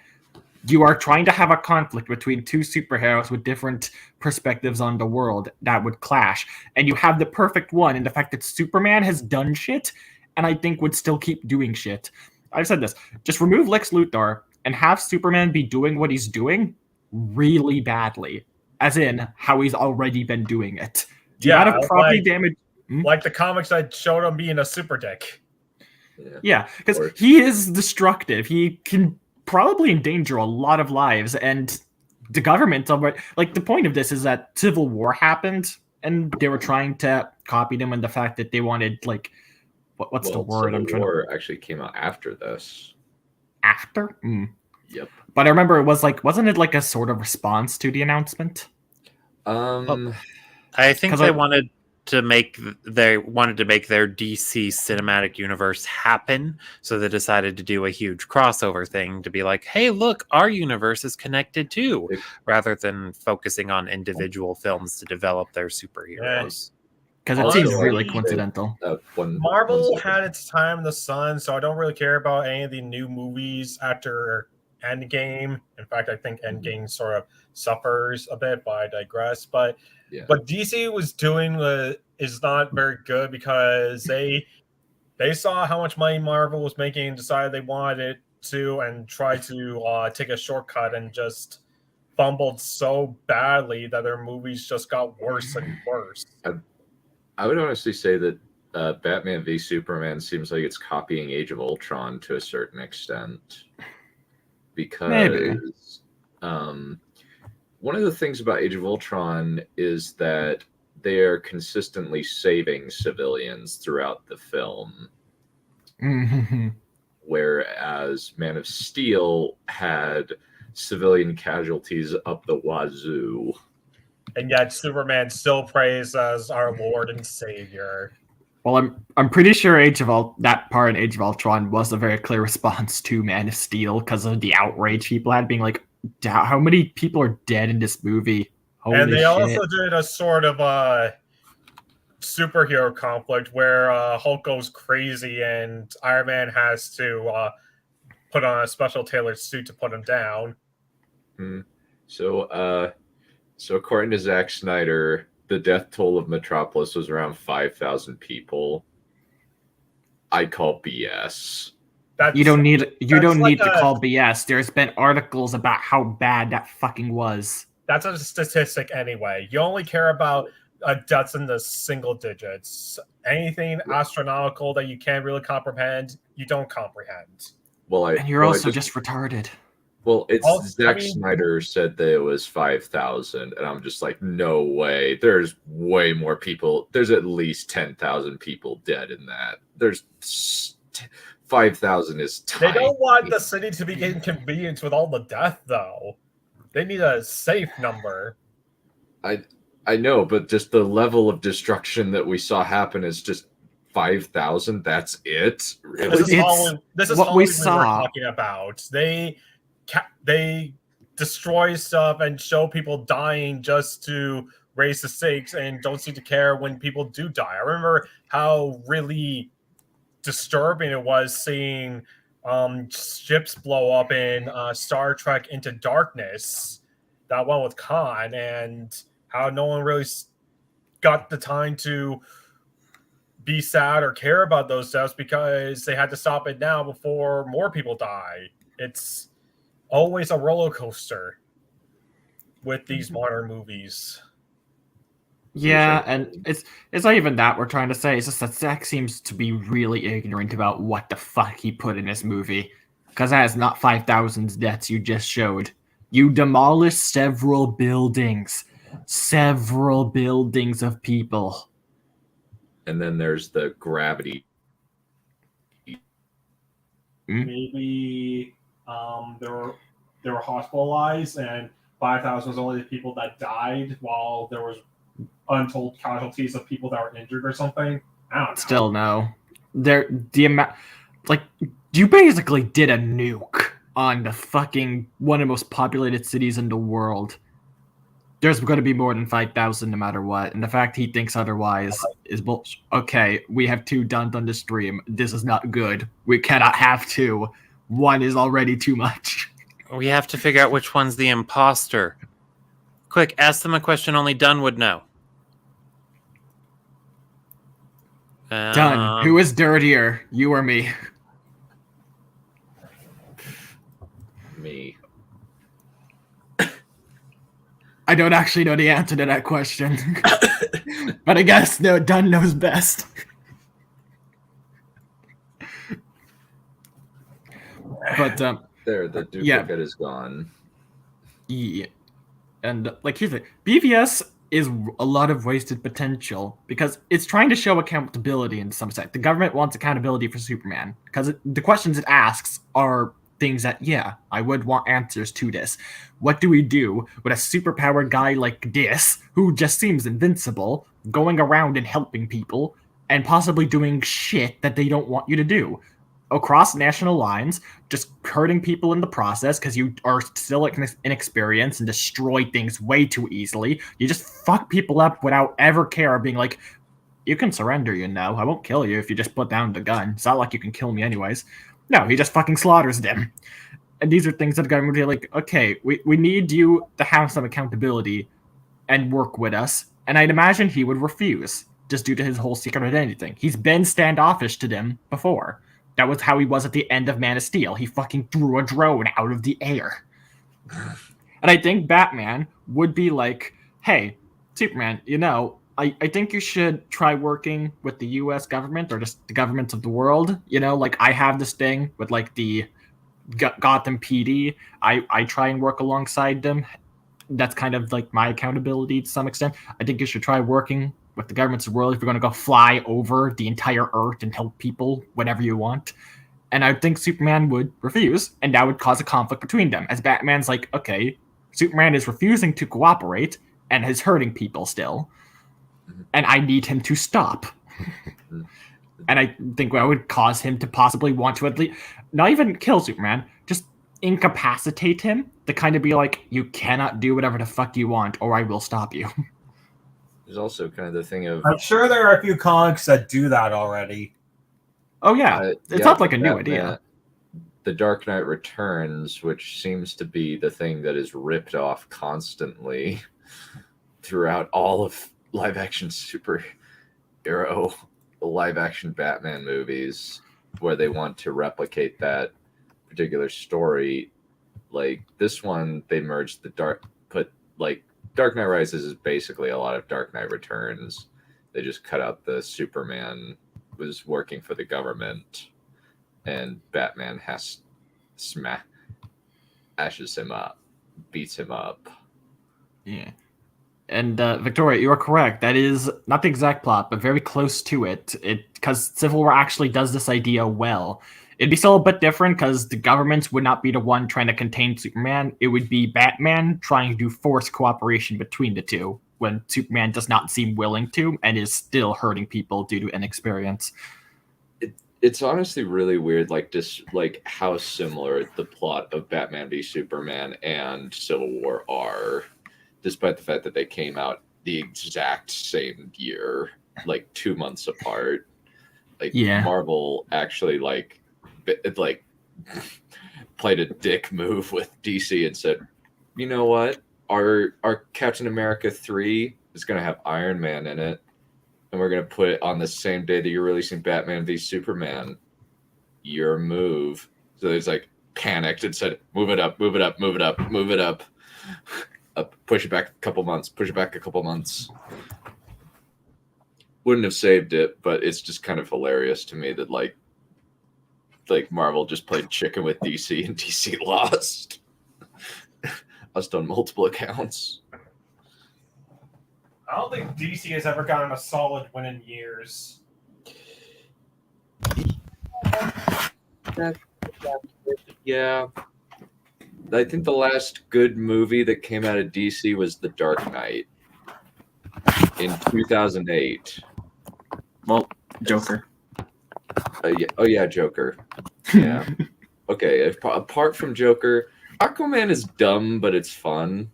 You are trying to have a conflict between two superheroes with different perspectives on the world that would clash. And you have the perfect one in the fact that Superman has done shit and I think would still keep doing shit. I've said this. Just remove Lex Luthor and have Superman be doing what he's doing really badly. As in how he's already been doing it. The amount of property damage. Like the comics that showed him being a super dick. Yeah, because he is destructive. He can probably endanger a lot of lives, and the government, like the point of this is that Civil War happened and they were trying to copy them, and the fact that they wanted like what's the word Civil War actually came out after this. After? Yep. But I remember it was like, wasn't it like a sort of response to the announcement? I think they wanted to make their DC cinematic universe happen, so they decided to do a huge crossover thing to be like, hey, look, our universe is connected too, rather than focusing on individual films to develop their superheroes. Because it seems really coincidental. Marvel had its time in the sun, so I don't really care about any of the new movies after Endgame. In fact, I think Endgame sort of suffers a bit, but I digress. But what DC was doing is not very good because they saw how much money Marvel was making and decided they wanted it to, and tried to take a shortcut and just fumbled so badly that their movies just got worse and worse. I would honestly say that Batman v Superman seems like it's copying Age of Ultron to a certain extent. Because one of the things about Age of Ultron is that they are consistently saving civilians throughout the film. Whereas Man of Steel had civilian casualties up the wazoo. And yet Superman still praised as our Lord and Savior. Well, I'm pretty sure that part in Age of Ultron was a very clear response to Man of Steel because of the outrage people had, being like, how many people are dead in this movie? Holy and they shit. also did a sort of superhero conflict where Hulk goes crazy and Iron Man has to put on a special tailored suit to put him down. So according to Zack Snyder, the death toll of Metropolis was around 5,000 people. I call BS. You don't need like to call BS. There's been articles about how bad that fucking was. That's a statistic anyway. You only care about deaths in the single digits. Anything astronomical that you can't really comprehend, you don't comprehend. And you're also just retarded. Well, Zack Snyder said that it was 5,000, and I'm just like, no way. There's way more people. There's at least 10,000 people dead in that. There's 5,000 is tiny. They don't want the city to be inconvenienced with all the death, though. They need a safe number. I know, but just the level of destruction that we saw happen is just 5,000. That's it. Really? This is what we were talking about. They destroy stuff and show people dying just to raise the stakes, and don't seem to care when people do die. I remember how really disturbing it was seeing ships blow up in Star Trek Into Darkness, that one with Khan, and how no one really got the time to be sad or care about those deaths because they had to stop it now before more people die. It's always a roller coaster with these modern movies. Yeah, and it's not even that we're trying to say. It's just that Zack seems to be really ignorant about what the fuck he put in this movie. Because that is not 5,000 deaths you just showed. You demolished several buildings of people. And then there's the gravity. Maybe they were hospitalized, and 5,000 was only the people that died, while there was untold casualties of people that were injured or something. I don't know. Still no. The amount, like, you basically did a nuke on the fucking one of the most populated cities in the world. There's going to be more than 5,000 no matter what, and the fact he thinks otherwise is bullshit. Okay, we have 2 done on the stream. This is not good. We cannot have 2. 1 is already too much. We have to figure out which one's the imposter. Quick, ask them a question only Dunn would know. Dunn, who is dirtier, you or me? Me. I don't actually know the answer to that question. But I guess no, Dunn knows best. But there, the duplicate is gone. Yeah. And like here's the BVS is a lot of wasted potential because it's trying to show accountability in some sense. The government wants accountability for Superman because the questions it asks are things that, yeah, I would want answers to this. What do we do with a superpowered guy like this who just seems invincible, going around and helping people and possibly doing shit that they don't want you to do? Across national lines, just hurting people in the process because you are still inexperienced and destroy things way too easily. You just fuck people up without ever care, being like, you can surrender, you know. I won't kill you if you just put down the gun. It's not like you can kill me anyways. No, he just fucking slaughters them. And these are things that the government would be like, okay, we need you to have some accountability and work with us. And I'd imagine he would refuse, just due to his whole secret identity thing. He's been standoffish to them before. That was how he was at the end of Man of Steel. He fucking threw a drone out of the air. And I think Batman would be like, hey, Superman, you know, I think you should try working with the US government or just the governments of the world. You know, like I have this thing with like the Gotham PD. I try and work alongside them. That's kind of like my accountability to some extent. I think you should try working with the governments of the world if you're going to go fly over the entire Earth and help people whenever you want. And I think Superman would refuse, and that would cause a conflict between them. As Batman's like, okay, Superman is refusing to cooperate and is hurting people still, and I need him to stop. And I think that would cause him to possibly want to at least, not even kill Superman, just incapacitate him to kind of be like, you cannot do whatever the fuck you want, or I will stop you. There's also kind of the thing of... I'm sure there are a few comics that do that already. Oh, yeah. It's not like a new idea. The Dark Knight Returns, which seems to be the thing that is ripped off constantly throughout all of live-action superhero, live-action Batman movies. where they want to replicate that particular story. Like this one, they merged the Dark Knight Rises is basically a lot of Dark Knight Returns. They just cut out the Superman was working for the government, and Batman smashes him up, beats him up. Yeah. And Victoria, you are correct. That is not the exact plot, but very close to it. Because Civil War actually does this idea well. It'd be still a bit different because the government would not be the one trying to contain Superman. It would be Batman trying to do forced cooperation between the two when Superman does not seem willing to and is still hurting people due to inexperience. It's honestly really weird, like how similar the plot of Batman v Superman and Civil War are, despite the fact that they came out the exact same year, like 2 months apart. Like Marvel actually played a dick move with DC and said, you know what, our Captain America 3 is going to have Iron Man in it, and we're going to put it on the same day that you're releasing Batman v Superman. Your move. So it's like panicked and said, move it up, move it up, move it up, move it up. Push it back a couple months, push it back a couple months. Wouldn't have saved it, but it's just kind of hilarious to me that like Marvel just played chicken with DC and DC lost. Lost on multiple accounts. I don't think DC has ever gotten a solid win in years. Yeah. I think the last good movie that came out of DC was The Dark Knight in 2008. Well, Joker. Yeah. Oh, yeah, Joker. Yeah. Okay, apart from Joker, Aquaman is dumb, but it's fun,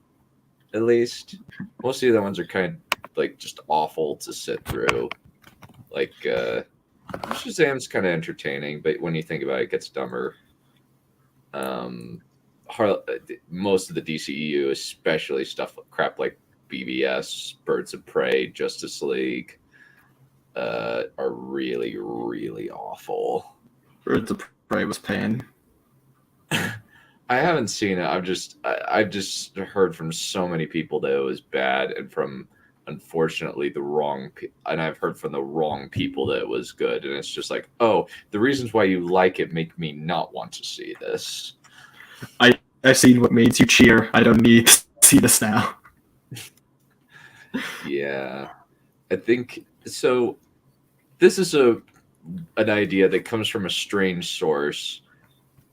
at least. Most of the other ones are kind of, like, just awful to sit through. Like, Shazam's kind of entertaining, but when you think about it, it gets dumber. Most of the DCEU, especially crap like BVS, Birds of Prey, Justice League, are really, really awful. Birds of Prey was pain. I haven't seen it. I've just heard from so many people that it was bad, and from unfortunately and I've heard from the wrong people that it was good, and it's just like, oh, the reasons why you like it make me not want to see this. I've seen what made you cheer. I don't need to see this now. Yeah, I think so. This is an idea that comes from a strange source.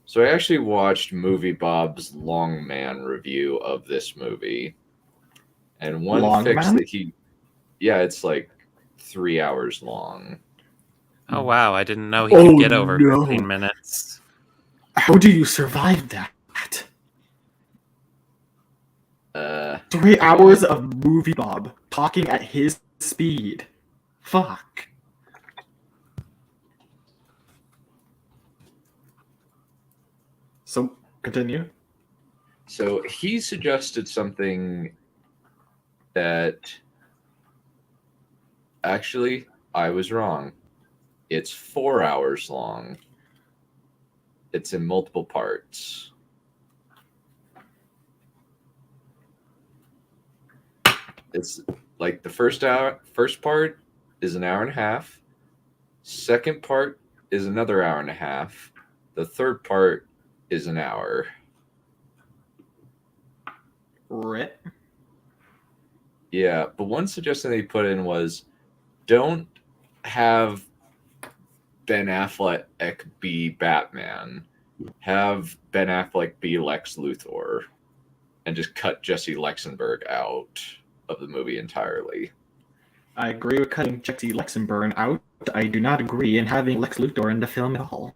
So I actually watched Movie Bob's Long Man review of this movie, and one Long fix Man? that it's like 3 hours long. Oh wow, I didn't know he could get over 15 minutes. How do you survive that? 3 hours of Movie Bob talking at his speed. Fuck. So, continue. So he suggested something that actually I was wrong. It's 4 hours long. It's in multiple parts. It's like the first part is an hour and a half. Second part is another hour and a half. The third part is an hour. Rip. Yeah, but one suggestion they put in was don't have Ben Affleck be Batman. Have Ben Affleck be Lex Luthor, and just cut Jesse Luxembourg out of the movie entirely. I agree with cutting Jesse Luxembourg out. I do not agree in having Lex Luthor in the film at all.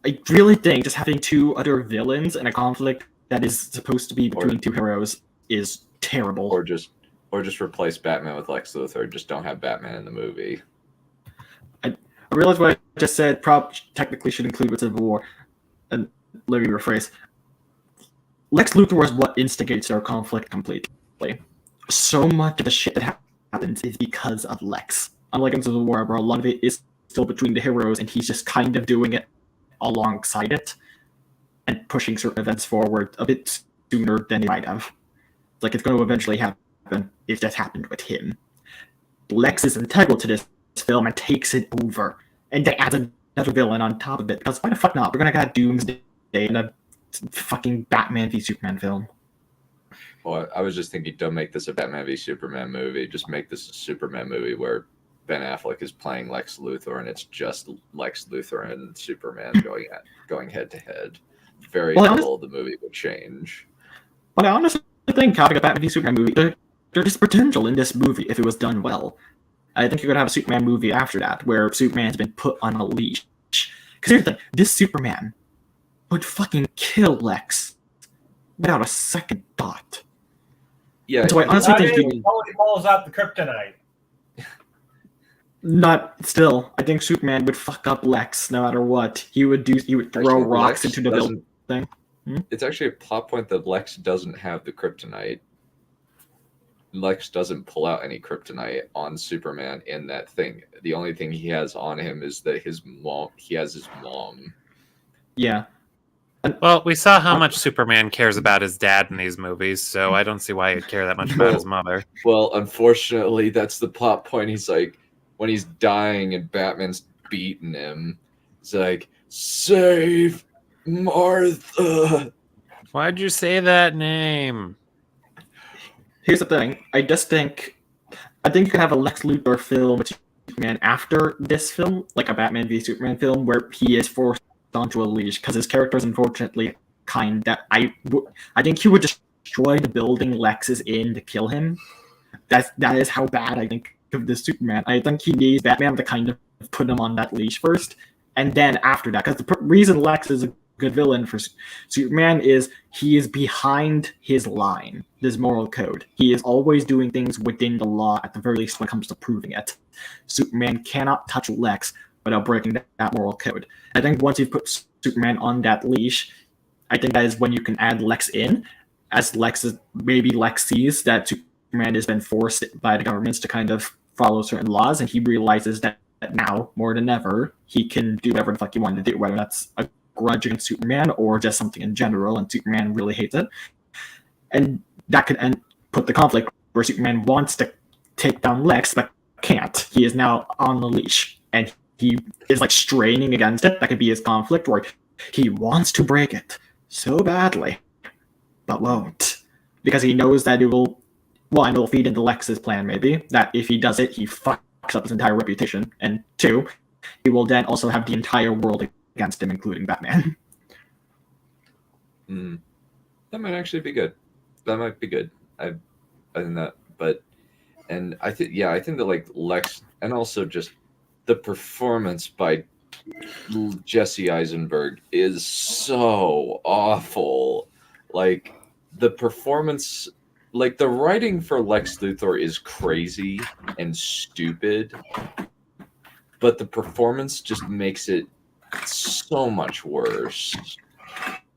I really think just having two other villains in a conflict that is supposed to be between two heroes is terrible. Or just replace Batman with Lex Luthor. Just don't have Batman in the movie. I realize what I just said technically should include with Civil War. And let me rephrase. Lex Luthor is what instigates our conflict completely. So much of the shit that happens is because of Lex. unlike in Civil War, where a lot of it is still between the heroes, and he's just kind of doing it alongside it and pushing certain events forward a bit sooner than he might have. Like, it's going to eventually happen. It just happened with him. Lex is integral to this film and takes it over, and then adds another villain on top of it. Because why the fuck not? We're gonna get Doomsday in a fucking Batman v Superman film. Well, I was just thinking, don't make this a Batman v Superman movie. Just make this a Superman movie where Ben Affleck is playing Lex Luthor, and it's just Lex Luthor and Superman going head to head. Very little of the movie would change. But I honestly think having a Batman v Superman movie, there's potential in this movie if it was done well. I think you're gonna have a Superman movie after that, where Superman's been put on a leash. Because here's the thing, this Superman would fucking kill Lex without a second thought. Yeah. So I honestly think he calls out the kryptonite. Not still. I think Superman would fuck up Lex no matter what. He would throw rocks into the building. It's actually a plot point that Lex doesn't have the kryptonite. Lex doesn't pull out any kryptonite on Superman in that thing. The only thing he has on him is that he has his mom. Yeah. Well, we saw how much Superman cares about his dad in these movies, so I don't see why he'd care that much about his mother. Well, unfortunately, that's the plot point. He's like, when he's dying and Batman's beating him, it's like, save Martha. Why'd you say that name? Here's the thing. I think you could have a Lex Luthor film with Superman after this film, like a Batman v Superman film, where he is forced onto a leash, because his character is unfortunately kind that I think he would destroy the building Lex is in to kill him. That is how bad I think of this Superman. I think he needs Batman to kind of put him on that leash first, and then after that, because the reason Lex is a good villain for Superman is he is behind his line, his moral code. He is always doing things within the law, at the very least when it comes to proving it. Superman cannot touch Lex without breaking that moral code. I think once you put Superman on that leash, I think that is when you can add Lex in, as Lex sees that Superman has been forced by the governments to kind of follow certain laws, and he realizes that now, more than ever, he can do whatever the fuck he wanted to do, whether that's a grudge against Superman or just something in general, and Superman really hates it. And that could put the conflict where Superman wants to take down Lex but can't. He is now on the leash, and he is like straining against it. That could be his conflict, where he wants to break it so badly but won't, because he knows that it will feed into Lex's plan, maybe, that if he does it, he fucks up his entire reputation, and two, he will then also have the entire world against him, including Batman. That might actually be good. That might be good. I think that, and I think that like Lex, and also just the performance by Jesse Eisenberg is so awful. Like, the performance, like the writing for Lex Luthor is crazy and stupid, but the performance just makes it so much worse,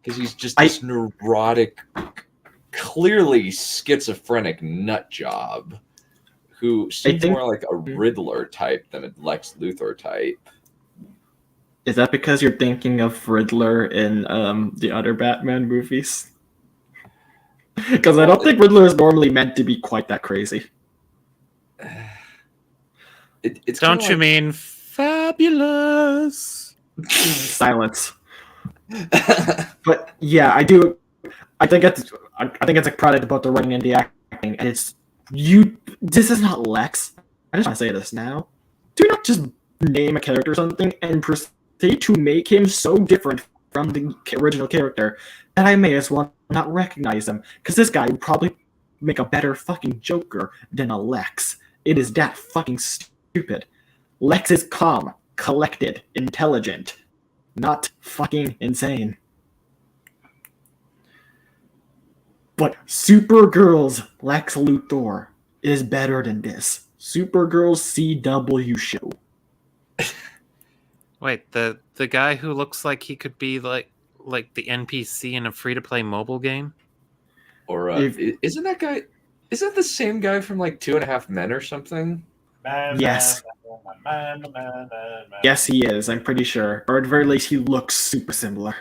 because he's just this neurotic, clearly schizophrenic nut job who seems more like a Riddler type than a Lex Luthor type. Is that because you're thinking of Riddler in the other Batman movies? Because I don't think Riddler is normally meant to be quite that crazy. It's don't you mean fabulous? Silence. But yeah, I do. I think it's a product about the writing and the acting, and this is not Lex. I just want to say this now. Do not just name a character or something and proceed to make him so different from the original character that I may as well not recognize him, because this guy would probably make a better fucking Joker than a Lex. It is that fucking stupid. Lex is calm, collected, intelligent, not fucking insane. But Supergirl's Lex Luthor is better than this. Supergirl's CW show. Wait, the guy who looks like he could be like the NPC in a free-to-play mobile game? Or isn't that the same guy from like 2.5 Men or something? Yes. Yes, he is. I'm pretty sure, or at the very least, he looks super similar.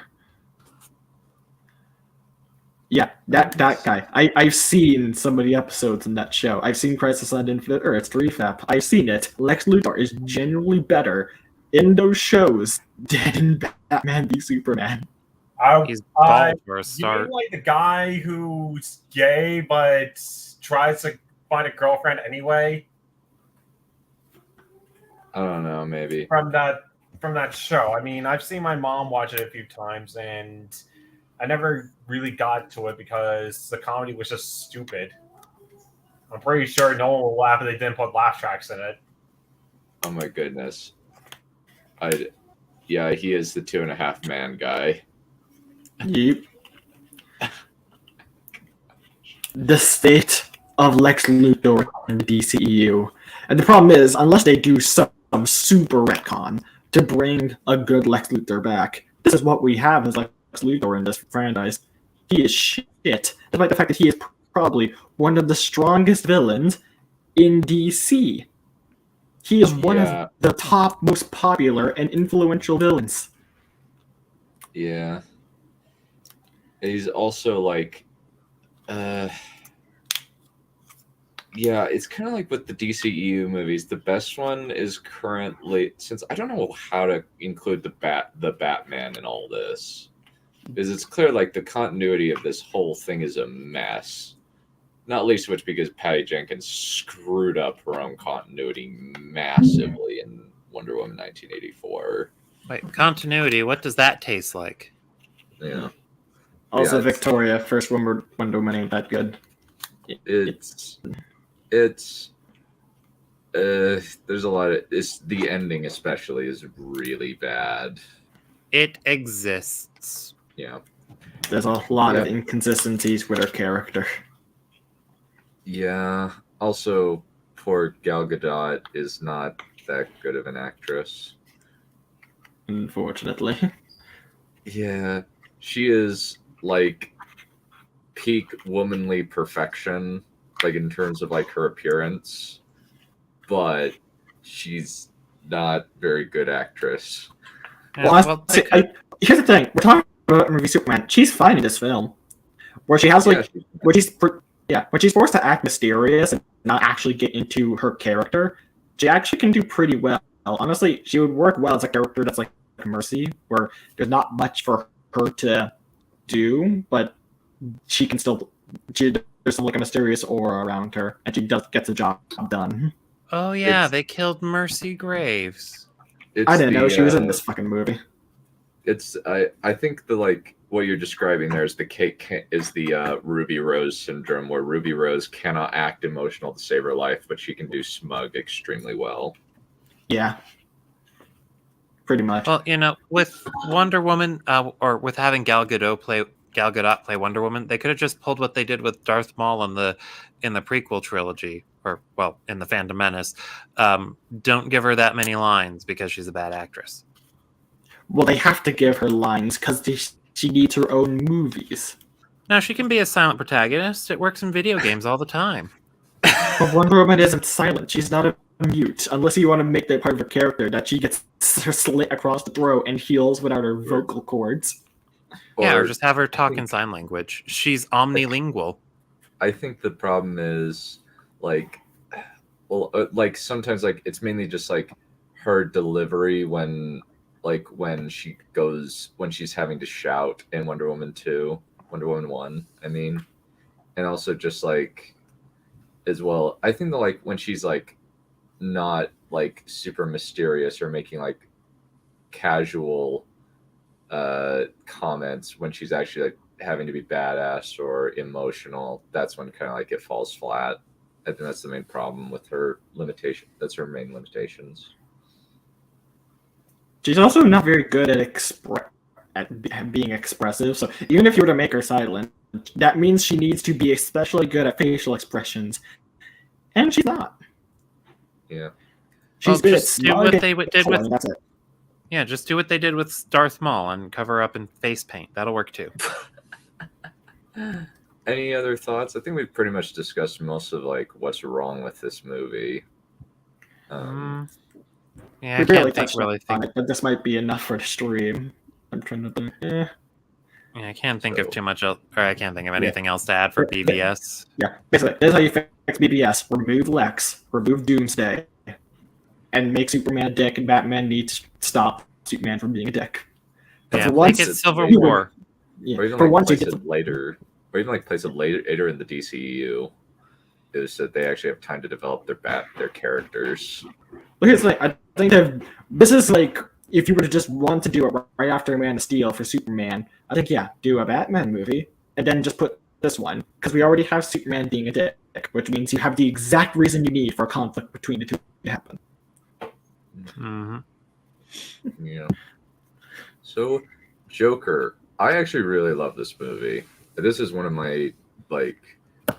Yeah, that guy. I've seen some of the episodes in that show. I've seen Crisis on Infinite Earths, the refap. I've seen it. Lex Luthor is genuinely better in those shows than in Batman v Superman. He's bald for a You start. mean like the guy who's gay but tries to find a girlfriend anyway? I don't know, maybe. From that show. I mean, I've seen my mom watch it a few times, and I never really got to it because the comedy was just stupid. I'm pretty sure no one will laugh if they didn't put laugh tracks in it. Oh my goodness. Yeah, he is the 2.5 Man guy. Yep. The state of Lex Luthor in the DCEU. And the problem is, unless they do some super retcon to bring a good Lex Luthor back, this is what we have as Lex Luthor in this franchise. He is shit, despite the fact that he is probably one of the strongest villains in DC. He is one of the top most popular and influential villains. Yeah. He's also like, yeah, it's kind of like with the DCEU movies. The best one is currently, since I don't know how to include the Batman in all this, because it's clear like the continuity of this whole thing is a mess. Not least of which because Patty Jenkins screwed up her own continuity massively in Wonder Woman 1984. Wait, continuity? What does that taste like? Yeah. Also, Yeah, Victoria, first Wonder Woman ain't that good. It's there's a lot of the ending especially is really bad. It exists. Yeah. There's a lot of inconsistencies with her character. Yeah. Also, poor Gal Gadot is not that good of an actress. Unfortunately. Yeah. She is like peak womanly perfection, like in terms of like her appearance, but she's not very good actress. Well, here's the thing: we're talking about movie Superman. She's fine in this film, where she has like, when she's forced to act mysterious and not actually get into her character. She actually can do pretty well. Honestly, she would work well as a character that's like Mercy, where there's not much for her to do, but she can still. There's like a mysterious aura around her, and she gets the job done. Oh yeah, they killed Mercy Graves. I didn't know she was in this fucking movie. It's I think the like what you're describing there is the Ruby Rose syndrome, where Ruby Rose cannot act emotional to save her life, but she can do smug extremely well. Yeah. Pretty much. Well, you know, with Wonder Woman, or with having Gal Gadot play Wonder Woman, they could have just pulled what they did with Darth Maul in the prequel trilogy, or well, in the Phantom Menace. Don't give her that many lines because she's a bad actress. Well, they have to give her lines because she needs her own movies. No, she can be a silent protagonist. It works in video games all the time. But Wonder Woman isn't silent. She's not a mute, unless you want to make that part of her character that she gets slit across the throat and heals without her vocal cords. Yeah, or just have her talk in sign language. She's omnilingual. I think the problem is like, well, like sometimes like it's mainly just like her delivery when she's having to shout in Wonder Woman 1, I mean, and also just like as well. I think that like when she's like not like super mysterious or making like casual comments, when she's actually like having to be badass or emotional, that's when kind of like it falls flat. I think that's the main problem with her limitation. That's her main limitations. She's also not very good at being expressive. So even if you were to make her silent, that means she needs to be especially good at facial expressions, and she's not. Yeah, she's good at do what they did with. That's it. Yeah, just do what they did with Darth Maul and cover up in face paint. That'll work too. Any other thoughts? I think we've pretty much discussed most of like what's wrong with this movie. Yeah, I We barely can't think, touched really on think. it, but this might be enough for the stream. I'm trying to think. Yeah, I can't think of So- too much else, or I can't think of anything else to add for Yeah. BVS. Yeah, basically, this is how you fix BBS. Remove Lex, remove Doomsday, and make Superman a dick, and Batman needs to stop Superman from being a dick. Yeah, for make once, it Civil you- War. Yeah, Or even for like once, you place get it later, or even like place it later in the DCU, is that they actually have time to develop their characters. But here's the thing. I think that this is like if you were to just want to do it right after Man of Steel for Superman. I think do a Batman movie and then just put this one because we already have Superman being a dick, which means you have the exact reason you need for a conflict between the two to happen. Hmm. Yeah. So, Joker. I actually really love this movie. This is one of my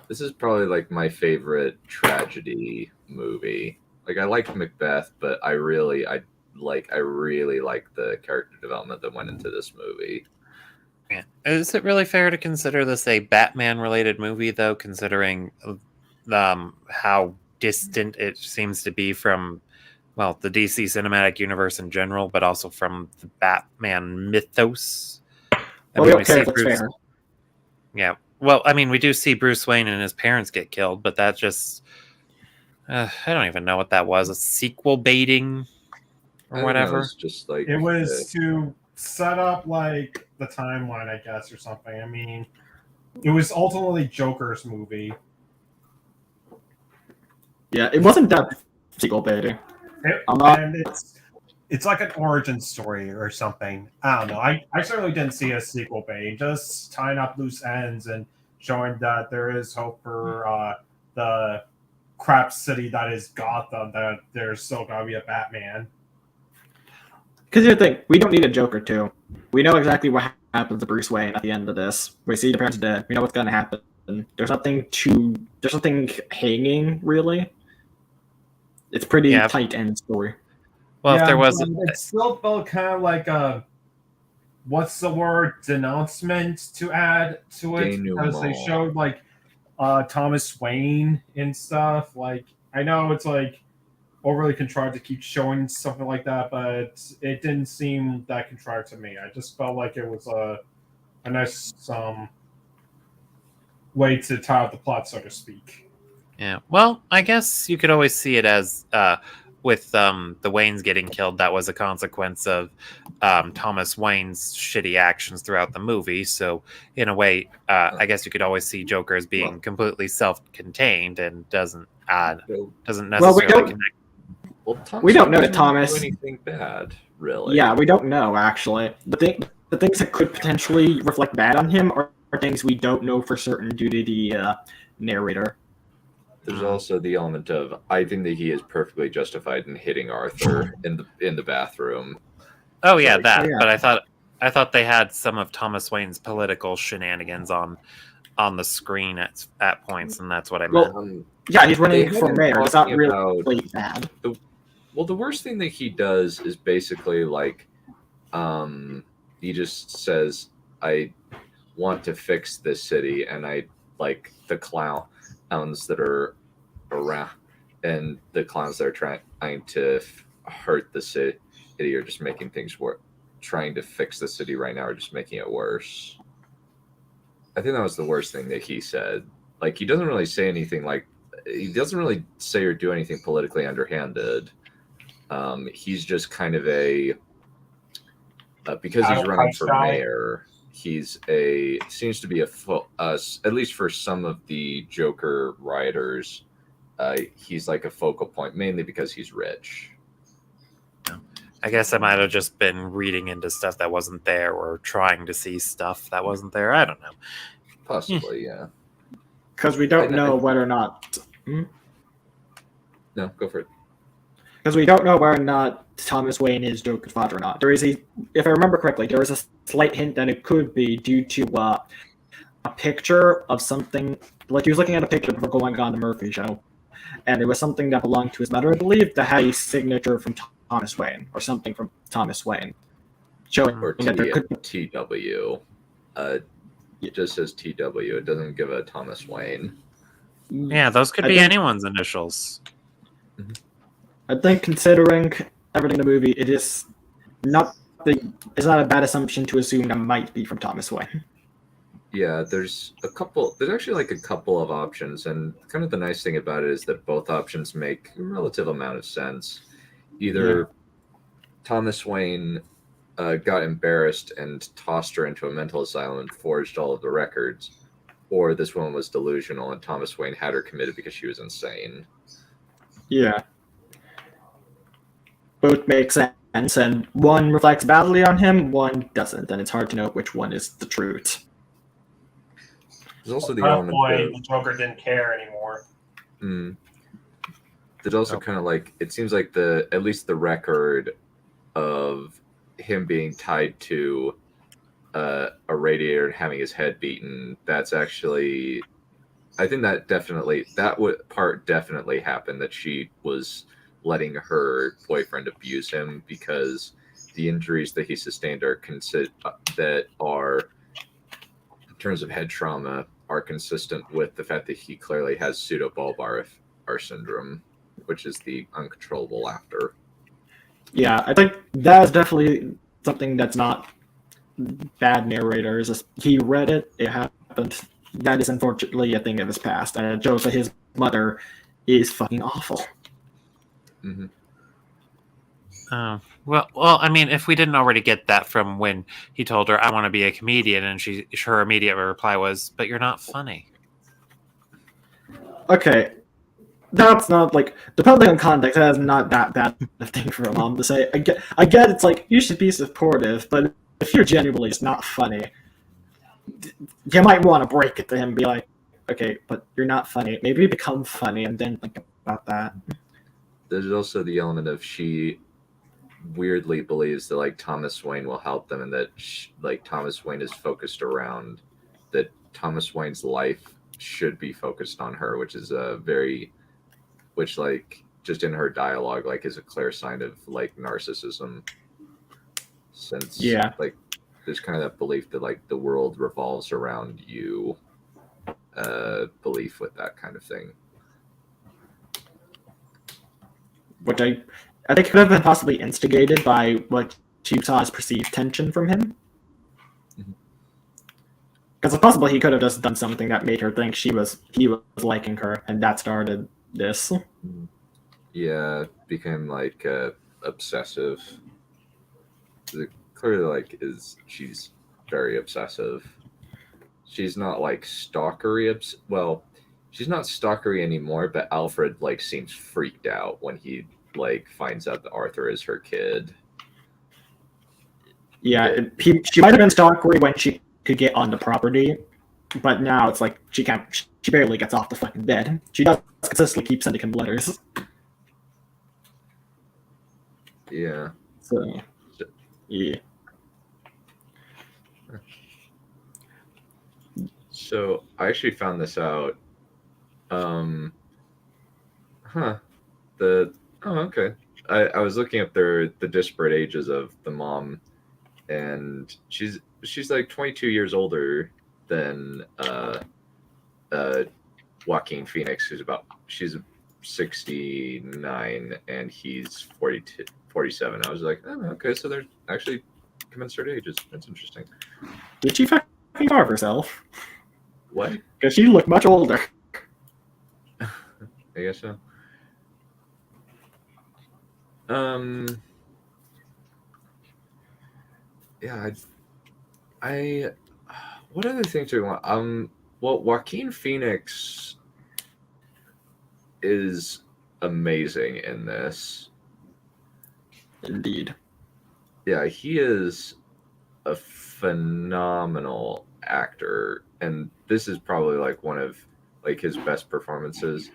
this is probably like my favorite tragedy movie. Like I liked Macbeth, but I really like the character development that went into this movie. Yeah. Is it really fair to consider this a Batman-related movie, though, considering how distant it seems to be from, well, the DC cinematic universe in general, but also from the Batman mythos? We don't care if it's fair. Yeah. Well, I mean, we do see Bruce Wayne and his parents get killed, but that just... I don't even know what that was. A sequel baiting or whatever? It's just like... It was to set up, like, the timeline, I guess, or something. I mean, it was ultimately Joker's movie. Yeah, it wasn't that sequel baiting. And it's like an origin story or something. I don't know. I certainly didn't see a sequel bait. Just tying up loose ends and showing that there is hope for the crap city that is Gotham, that there's still gotta be a Batman. Because here's the thing, we don't need a Joker too. We know exactly what happens to Bruce Wayne at the end of this. We see the parents dead. We know what's gonna happen. There's nothing hanging really. It's pretty tight end story. Well, if there was, it still felt kind of like a what's the word denouncement to add to it, because they showed like Thomas Wayne and stuff. Like I know it's like overly contrived to keep showing something like that, but it didn't seem that contrived to me. I just felt like it was a nice way to tie up the plot, so to speak. Yeah. Well, I guess you could always see it as with the Waynes getting killed, that was a consequence of Thomas Wayne's shitty actions throughout the movie. So in a way, I guess you could always see Joker as being completely self-contained and doesn't necessarily connect. Well, we don't know that Thomas do anything bad, really. Yeah, we don't know actually. The things that could potentially reflect bad on him are things we don't know for certain due to the narrator. There's also the element of I think that he is perfectly justified in hitting Arthur in the bathroom. Oh yeah, But I thought they had some of Thomas Wayne's political shenanigans on the screen at points, and that's what I meant. Yeah, he's running for mayor. It's not really bad. The worst thing that he does is basically like, he just says, "I want to fix this city," and I like the clowns that are around, and the clowns that are trying to hurt the city are just making things worse. Trying to fix the city right now are just making it worse. I think that was the worst thing that he said. Like, he doesn't really say anything he doesn't really say or do anything politically underhanded. He's just kind of because he's running for mayor, seems to be at least for some of the Joker rioters, he's like a focal point, mainly because he's rich. I guess I might have just been reading into stuff that wasn't there, or trying to see stuff that wasn't there. I don't know. Possibly, yeah. Because we don't know whether or not... No, go for it. Because we don't know whether or not Thomas Wayne is Joker's father or not. There is if I remember correctly, there is a slight hint that it could be due to a picture of something. Like, he was looking at a picture before going on the Murphy show, and it was something that belonged to his mother, I believe, that had a signature from Thomas Wayne, or something from Thomas Wayne. Showing or that there could be TW. It just says TW. It doesn't give a Thomas Wayne. Yeah, those could be anyone's initials. I think considering everything in the movie, it's not a bad assumption to assume that might be from Thomas Wayne. Yeah, there's actually like a couple of options, and kind of the nice thing about it is that both options make a relative amount of sense. Either Thomas Wayne got embarrassed and tossed her into a mental asylum and forged all of the records, or this woman was delusional and Thomas Wayne had her committed because she was insane. Yeah. Both make sense, and one reflects badly on him, one doesn't, and it's hard to know which one is the truth. There's also At the that element point, the Joker didn't care anymore. there's also kind of like, it seems like at least the record of him being tied to a radiator and having his head beaten, that's actually, I think that part definitely happened, that she was letting her boyfriend abuse him, because the injuries that he sustained that are, in terms of head trauma, are consistent with the fact that he clearly has pseudobulbar syndrome, which is the uncontrollable laughter. Yeah, I think that's definitely something that's not bad narrator. It's just he read it, it happened. That is unfortunately a thing of his past, and it shows that his mother is fucking awful. Mm-hmm. Well, I mean, if we didn't already get that from when he told her, "I want to be a comedian," and her immediate reply was, "But you're not funny." Okay, that's not like, depending on context, that is not that bad of a thing for a mom to say. I get it's like you should be supportive, but if you're genuinely just not funny, you might want to break it to him and be like, "Okay, but you're not funny. Maybe become funny and then think about that." There's also the element of she weirdly believes that like Thomas Wayne will help them, and that Thomas Wayne is focused around that Thomas Wayne's life should be focused on her, which is which just in her dialogue is a clear sign of narcissism, since there's kind of that belief that the world revolves around you, belief with that kind of thing, which I think could have been possibly instigated by what she saw as perceived tension from him. Because it's possible he could have just done something that made her think he was liking her, and that started this. Yeah, became obsessive. Clearly, she's very obsessive. She's not stalkery. Well, she's not stalkery anymore, but Alfred seems freaked out when he finds out that Arthur is her kid. Yeah, she might have been stalkery when she could get on the property, but now it's she barely gets off the fucking bed. She does consistently keep sending him letters. Yeah. So, yeah. So I actually found this out. Okay. I was looking up the disparate ages of the mom, and she's 22 years older than Joaquin Phoenix, she's 69 and he's 47. I was like, oh, okay, so they're actually commensurate ages. That's interesting. Did she fucking carve herself? What? Because she looked much older. I guess so. Yeah, I what other things do we want? Well, Joaquin Phoenix is amazing in this. Indeed. Yeah, he is a phenomenal actor, and this is probably one of his best performances.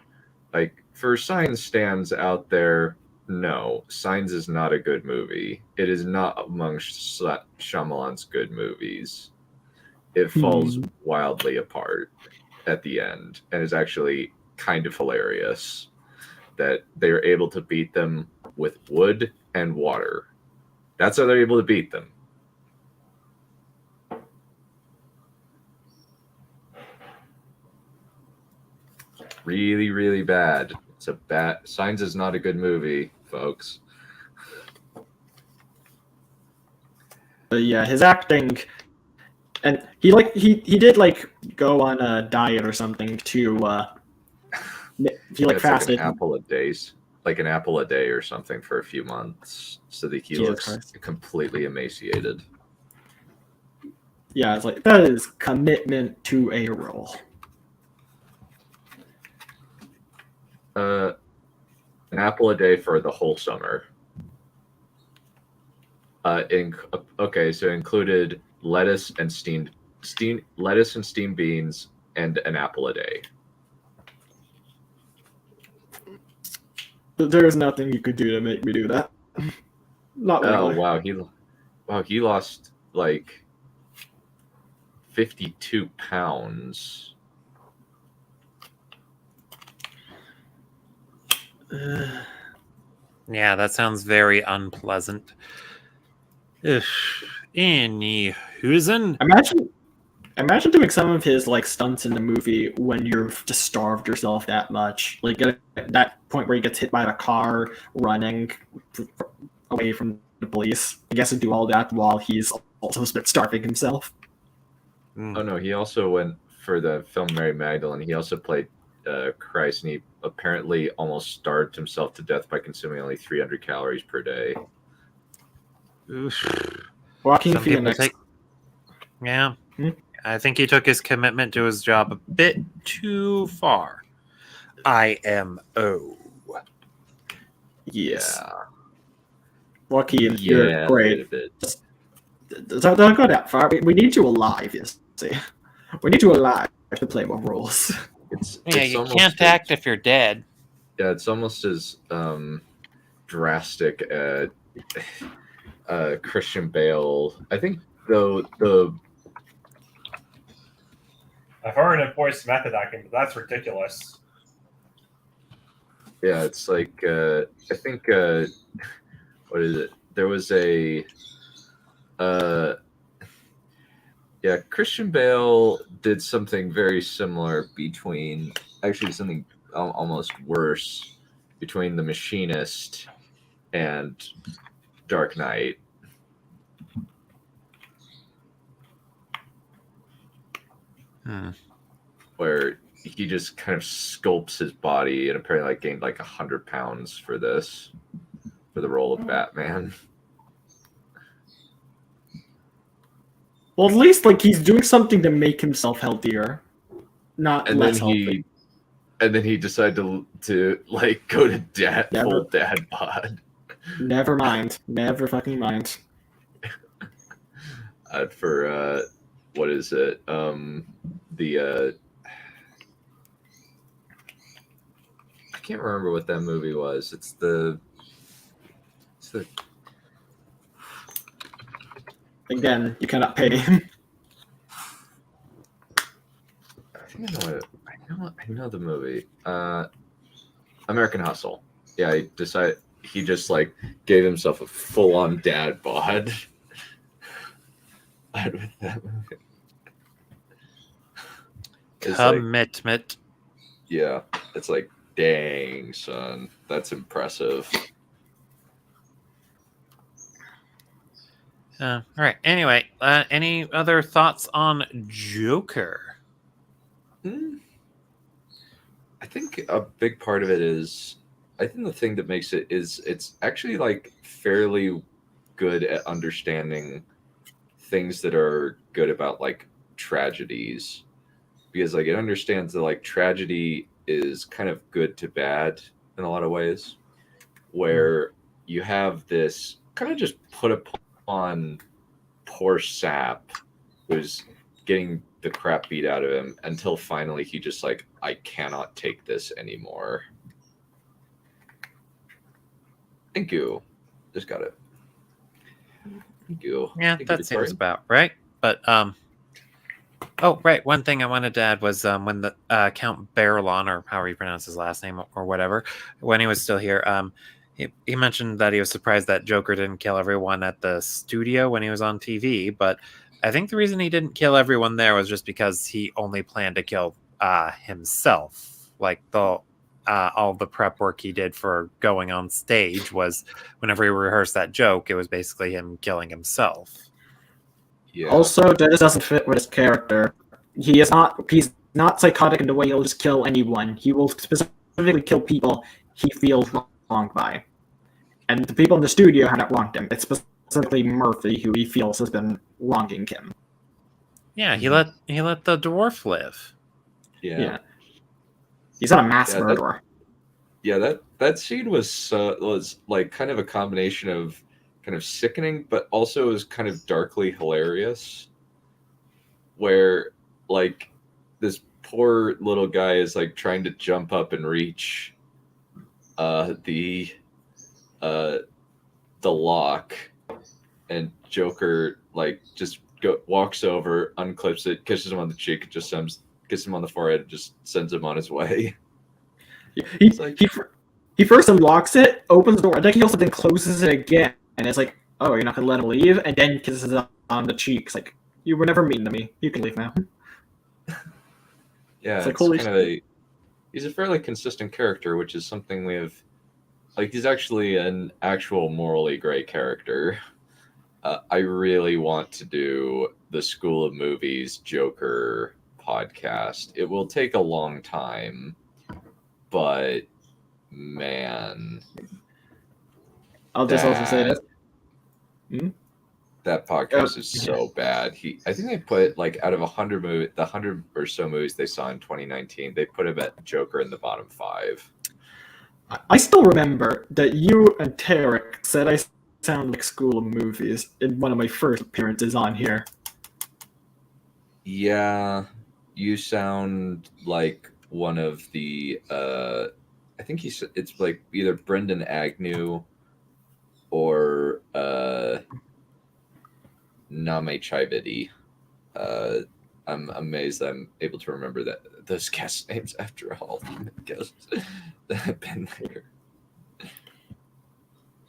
For Signs stands out there, no, Signs is not a good movie. It is not among Shyamalan's good movies. It falls wildly apart at the end, and is actually kind of hilarious that they're able to beat them with wood and water. That's how they're able to beat them. Really, really bad. Signs is not a good movie. folks. But yeah, his acting, and he did like go on a diet or something to he like It's fasted. like an apple a day or something for a few months, so that he Jesus looks Christ. completely emaciated. Yeah, it's like that is commitment to a role. An apple a day for the whole summer. Okay, so included lettuce and steamed beans and an apple a day. There is nothing you could do to make me do that. Not Oh really. wow, he lost like 52 pounds. Yeah, that sounds very unpleasant. Any who'sin? Imagine doing some of his like stunts in the movie when you've just starved yourself that much. Like at that point where he gets hit by the car running away from the police. I guess to do all that while he's also starving himself. Oh no, he also went for the film Mary Magdalene. He also played Christ, and he apparently almost starved himself to death by consuming only 300 calories per day. Joaquin Some people Phoenix. Yeah. I think he took his commitment to his job a bit too far. IMO. Yes. Yeah. Joaquin, you're great. Don't go that far. We need you alive, you see. We need you alive to play more roles. You can't act if you're dead. Yeah, it's almost as drastic as Christian Bale. I think the I've heard of voice method acting, but that's ridiculous. yeah, it's like I think what is it? There was a Christian Bale did something very similar between something almost worse between The Machinist and Dark Knight. Where he just kind of sculpts his body and apparently gained 100 pounds for the role of Batman. Well, at least he's doing something to make himself healthier, not less healthy. And then he decided to go to full dad bod. Never mind. Never fucking mind. For what is it? I can't remember what that movie was. It's the Again, you cannot pay him. I think I know the movie. American Hustle. Yeah, he just gave himself a full-on dad bod. With that movie. Commitment. Yeah, it's like, dang, son, that's impressive. All right. Anyway, any other thoughts on Joker? I think a big part of it is, I think the thing that makes it is it's actually fairly good at understanding things that are good about tragedies, because it understands that tragedy is kind of good to bad in a lot of ways, where you have this kind of just put upon poor sap who's getting the crap beat out of him until finally he just I cannot take this anymore. Thank you. Just got it. Thank you. Yeah, that seems about right. But oh right, one thing I wanted to add was when the Count Barillon, or however you pronounce his last name or whatever, when he was still here, he mentioned that he was surprised that Joker didn't kill everyone at the studio when he was on TV, but I think the reason he didn't kill everyone there was just because he only planned to kill himself. all the prep work he did for going on stage was whenever he rehearsed that joke, it was basically him killing himself. Yeah. Also, this doesn't fit with his character. He's not psychotic in the way he'll just kill anyone. He will specifically kill people he feels wronged by. And the people in the studio haven't wronged him. It's specifically Murphy who he feels has been wronging him. Yeah, he let the dwarf live. Yeah. He's not a mass murderer. That scene was like kind of a combination of kind of sickening, but also is kind of darkly hilarious. Where like this poor little guy is like trying to jump up and reach the lock, and Joker like just walks over, unclips it, kisses him on the cheek, and just kisses him on the forehead, and just sends him on his way. He first unlocks it, opens the door, and then he also then closes it again, and it's like, oh, you're not gonna let him leave, and then kisses him on the cheeks, like, you were never mean to me. You can leave now. Yeah, it's like, holy shit. He's a fairly consistent character, which is something we have. Like, he's actually an actual morally gray character. I really want to do the School of Movies Joker podcast. It will take a long time, but man, I'll just also say this. That podcast is so bad. I think they put like out of 100 movies, the 100 or so movies they saw in 2019, they put him at Joker in the bottom 5. I still remember that you and Tarek said I sound like School of Movies in one of my first appearances on here. Yeah, you sound like one of the I think it's like either Brendan Agnew or Name Chaibidi. I'm amazed I'm able to remember those guest names after all the guests that have been there.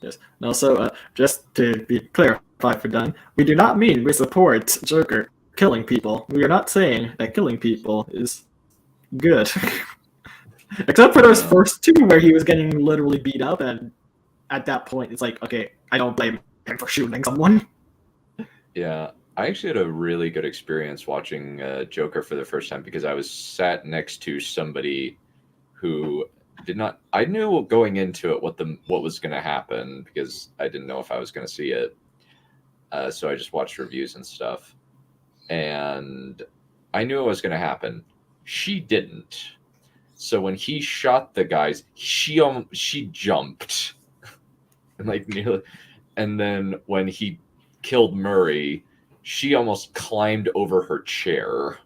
Yes. And also, just to be clarified for done, we do not mean we support Joker killing people. We are not saying that killing people is good. Except for those first two where he was getting literally beat up, and at that point it's like, okay, I don't blame him for shooting someone. Yeah, I actually had a really good experience watching Joker for the first time because I was sat next to somebody who did not. I knew going into it what was going to happen because I didn't know if I was going to see it. So I just watched reviews and stuff, and I knew it was going to happen. She didn't. So when he shot the guys, she jumped, and like nearly, and then when he killed Murray, she almost climbed over her chair.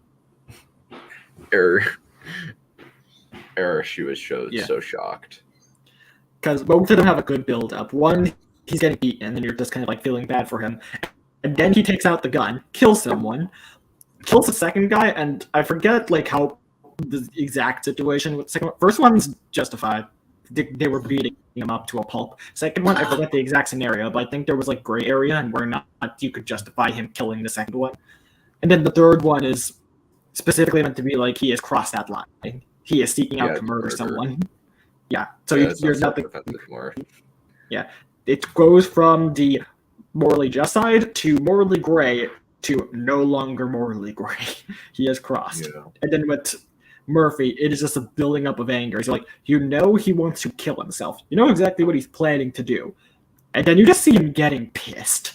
She was so shocked. Because both of them have a good build up. One, he's getting beaten, and you're just kind of like feeling bad for him. And then he takes out the gun, kills someone, kills the second guy, and I forget like how the exact situation with the second one. First one's justified. They were beating him up to a pulp. Second one, I forget the exact scenario, but I think there was like gray area and where not you could justify him killing the second one. And then the third one is specifically meant to be like he has crossed that line. He is seeking out to murder someone. Yeah. So you're nothing more. Yeah. It goes from the morally just side to morally gray to no longer morally gray. He has crossed. Yeah. And then with Murphy, it is just a building up of anger. He's like, he wants to kill himself. You know exactly what he's planning to do. And then you just see him getting pissed.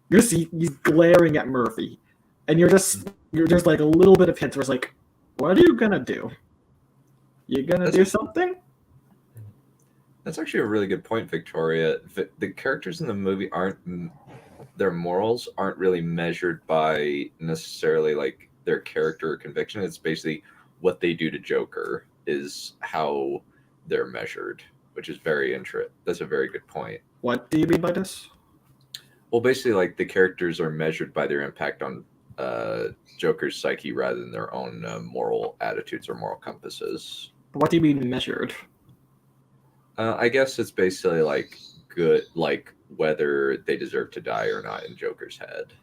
He's glaring at Murphy. And you're just like a little bit of hints where it's like, what are you gonna do? You gonna do something? That's actually a really good point, Victoria. The characters in the movie their morals aren't really measured by necessarily like their character or conviction. It's basically what they do to Joker is how they're measured, which is very interesting. That's a very good point. What do you mean by this? Well, basically, like the characters are measured by their impact on Joker's psyche rather than their own moral attitudes or moral compasses. What do you mean measured? I guess it's basically like good, like whether they deserve to die or not in Joker's head.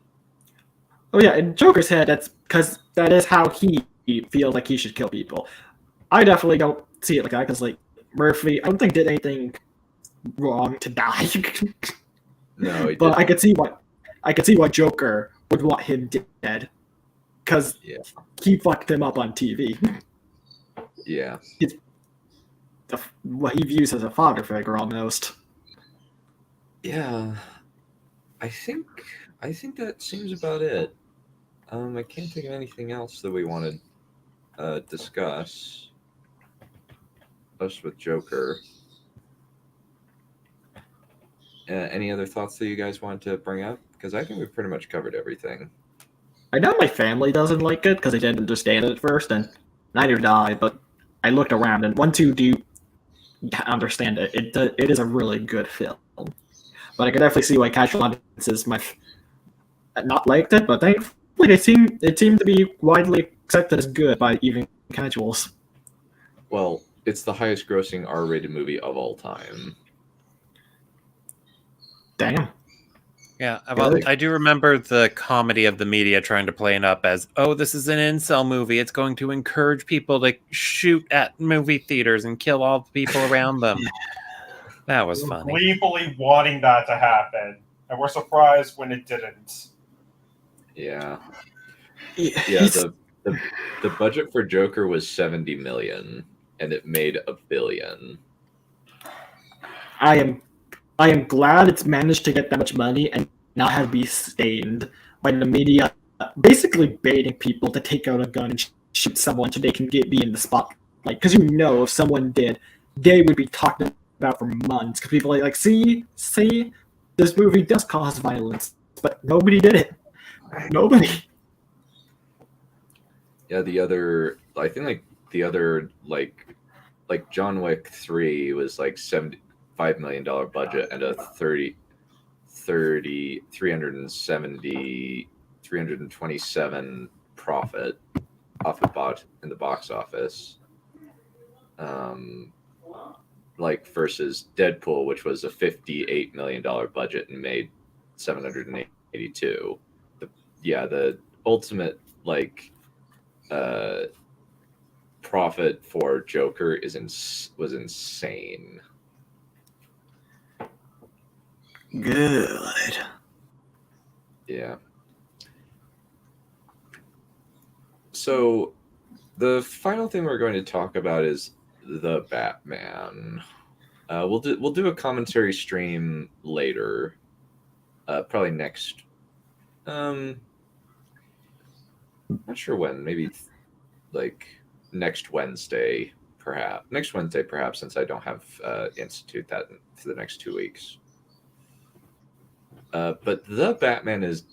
Oh yeah, in Joker's head, that's because that is how he feels like he should kill people. I definitely don't see it like that because like Murphy, I don't think did anything wrong to die. No, he But didn't. I could see why Joker would want him dead because Yeah. he fucked him up on TV. Yeah. What he views as a father figure almost. Yeah. I think that seems about it. I can't think of anything else that we want to discuss. Us with Joker. Any other thoughts that you guys want to bring up? Because I think we've pretty much covered everything. I know my family doesn't like it because they didn't understand it at first, and neither did I. But I looked around, and once you do understand it, it is a really good film. But I could definitely see why casual audiences might not liked it. But thankfully, it seemed to be widely accepted as good by even casuals. Well, it's the highest grossing R-rated movie of all time. Damn. Yeah, well, I do remember the comedy of the media trying to play it up as, oh, this is an incel movie. It's going to encourage people to shoot at movie theaters and kill all the people around them. That was funny. Gleefully wanting that to happen, and we're surprised when it didn't. Yeah. Yeah, the budget for Joker was $70 million, and it made $1 billion. I am glad it's managed to get that much money and not have to be stained by the media basically baiting people to take out a gun and shoot someone so they can be in the spotlight. Because if someone did, they would be talked about for months. Because people are like, see, this movie does cause violence, but nobody did it. Nobody. Yeah, I think John Wick 3 was like $75 million budget and a 327 profit off in the box office. Versus Deadpool, which was a $58 million budget and made 782. The ultimate profit for Joker was insane. Good. Yeah. So the final thing we're going to talk about is the Batman. We'll do a commentary stream later. Probably next. Not sure when. Maybe next Wednesday, perhaps. Next Wednesday, perhaps, since I don't have institute that for the next 2 weeks. But the Batman is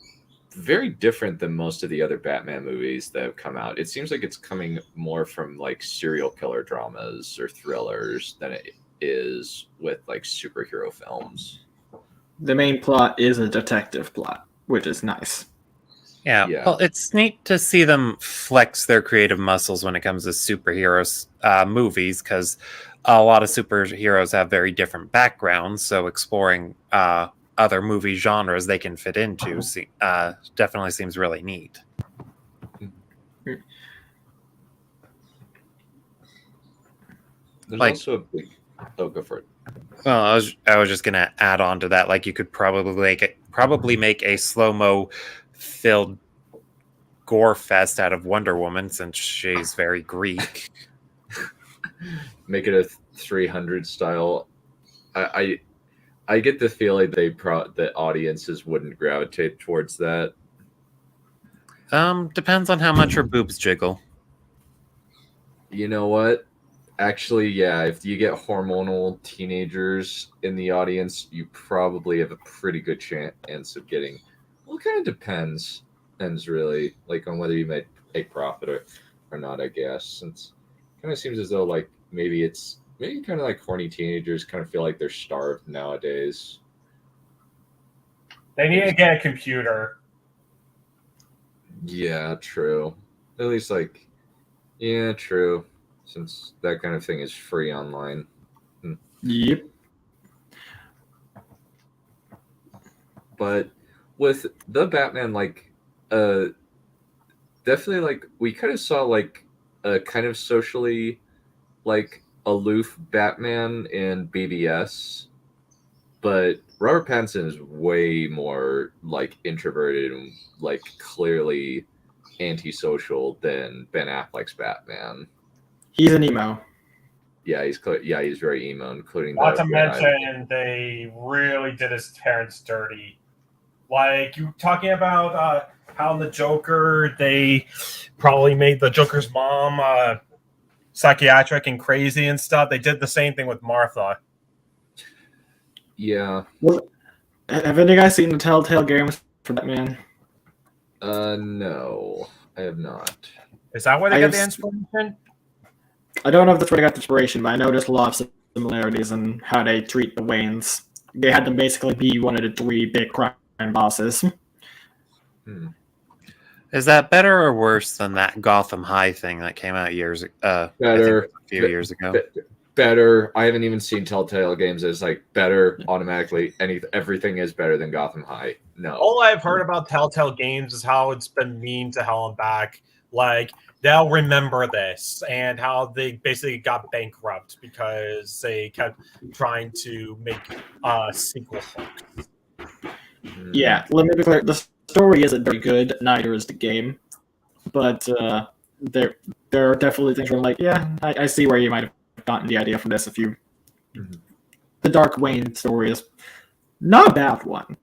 very different than most of the other Batman movies that have come out. It seems like it's coming more from serial killer dramas or thrillers than it is with superhero films. The main plot is a detective plot, which is nice. Yeah, well, it's neat to see them flex their creative muscles when it comes to superheroes movies, because a lot of superheroes have very different backgrounds, so exploring other movie genres they can fit into definitely seems really neat. There's also a big... Oh, go for it. Well, I was just gonna add on to that. You could probably make a slow-mo filled gore fest out of Wonder Woman, since she's very Greek. Make it a 300 style. I get the feeling that audiences wouldn't gravitate towards that. Depends on how much her boobs jiggle. You know what? Actually, yeah, if you get hormonal teenagers in the audience, you probably have a pretty good chance of getting... Well, it kind of depends really, on whether you make profit or not, I guess. Since it kind of seems as though, maybe kind of horny teenagers kind of feel like they're starved nowadays. They need to get a computer. Yeah, true. At least, yeah, true. Since that kind of thing is free online. Yep. But with the Batman, definitely, we kind of saw, a kind of socially, aloof Batman in BVS, but Robert Pattinson is way more like introverted and like clearly antisocial than Ben Affleck's Batman. He's an emo. Yeah, he's very emo, including Not the to red eye. mention, they really did his parents dirty. Like, you talking about how the Joker, they probably made the Joker's mom psychiatric and crazy and stuff. They did the same thing with Martha. Yeah. Well, have any of you guys seen the Telltale games for Batman? No, I have not. Is that where they I got have the s- inspiration? I don't know if that's where they got the inspiration, but I noticed a lot of similarities in how they treat the Waynes. They had them basically be one of the 3 big crime bosses. Is that better or worse than that Gotham High thing that came out Better. a few years ago? Better. I haven't even seen Telltale games. It's like better automatically. Everything is better than Gotham High. No. All I've heard about Telltale Games is how it's been mean to hell and back. Like, they'll remember this and how they basically got bankrupt because they kept trying to make sequel hooks. Yeah, let me be clear. The story isn't very good. Neither is the game. But there are definitely things where I'm like, yeah, I see where you might have gotten the idea from this. If you, the Dark Wayne story is not a bad one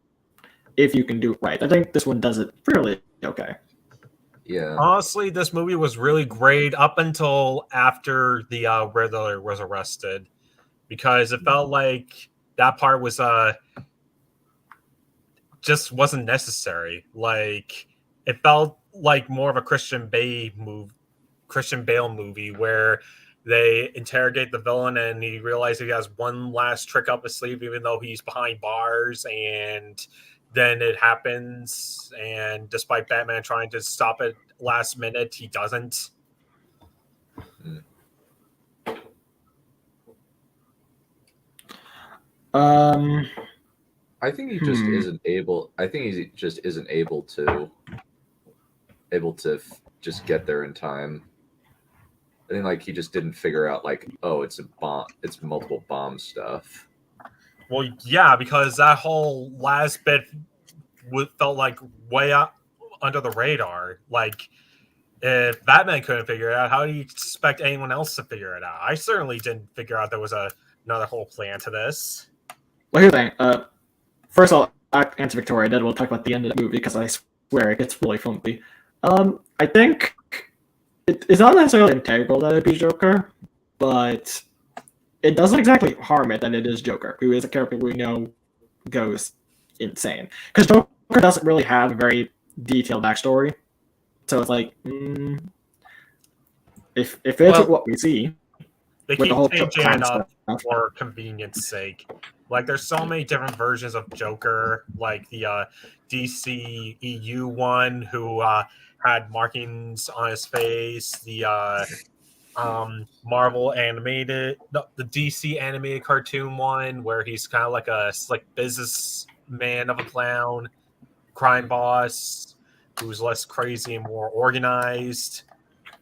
if you can do it right. I think this one does it fairly okay. Yeah. Honestly, this movie was really great up until after the Riddler was arrested, because it felt like that part was just wasn't necessary. Like, it felt like more of a Christian Bale movie where they interrogate the villain and he realizes he has one last trick up his sleeve, even though he's behind bars, and then it happens, and despite Batman trying to stop it last minute, he doesn't. I think he just isn't able. I think he just isn't able to just get there in time. I think like he just didn't figure out like, oh, it's a bomb. It's multiple bomb stuff. Well, yeah, because that whole last bit felt like way up under the radar. Like, if Batman couldn't figure it out, how do you expect anyone else to figure it out? I certainly didn't figure out there was another whole plan to this. Well, here's the thing. First I'll answer Victoria, then we'll talk about the end of the movie, because I swear it gets really funky. I think it's not necessarily integral that it be Joker, but it doesn't exactly harm it that it is Joker, who is a character we know goes insane. Because Joker doesn't really have a very detailed backstory, so it's like, if it's what we see, they with keep the whole changing clan it up stuff. for convenience sake. Like, there's so many different versions of Joker, like the DC EU one who had markings on his face, the Marvel animated, the DC animated cartoon one where he's kind of like a slick businessman of a clown, crime boss who's less crazy and more organized.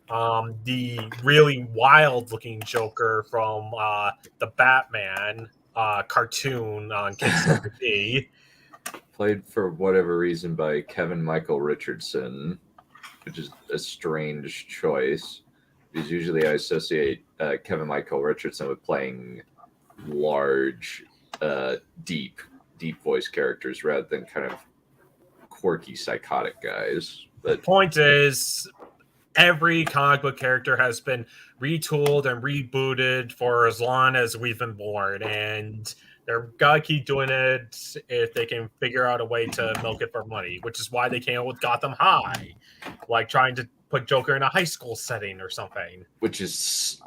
The really wild looking Joker from the Batman cartoon on Kids TV. Played for whatever reason by Kevin Michael Richardson, which is a strange choice, because usually I associate Kevin Michael Richardson with playing large, deep voice characters rather than kind of quirky, psychotic guys. But the point is, every comic book character has been retooled and rebooted for as long as we've been born, and they're gotta keep doing it if they can figure out a way to milk it for money, which is why they came up with Gotham High, like trying to put Joker in a high school setting or something. Which is,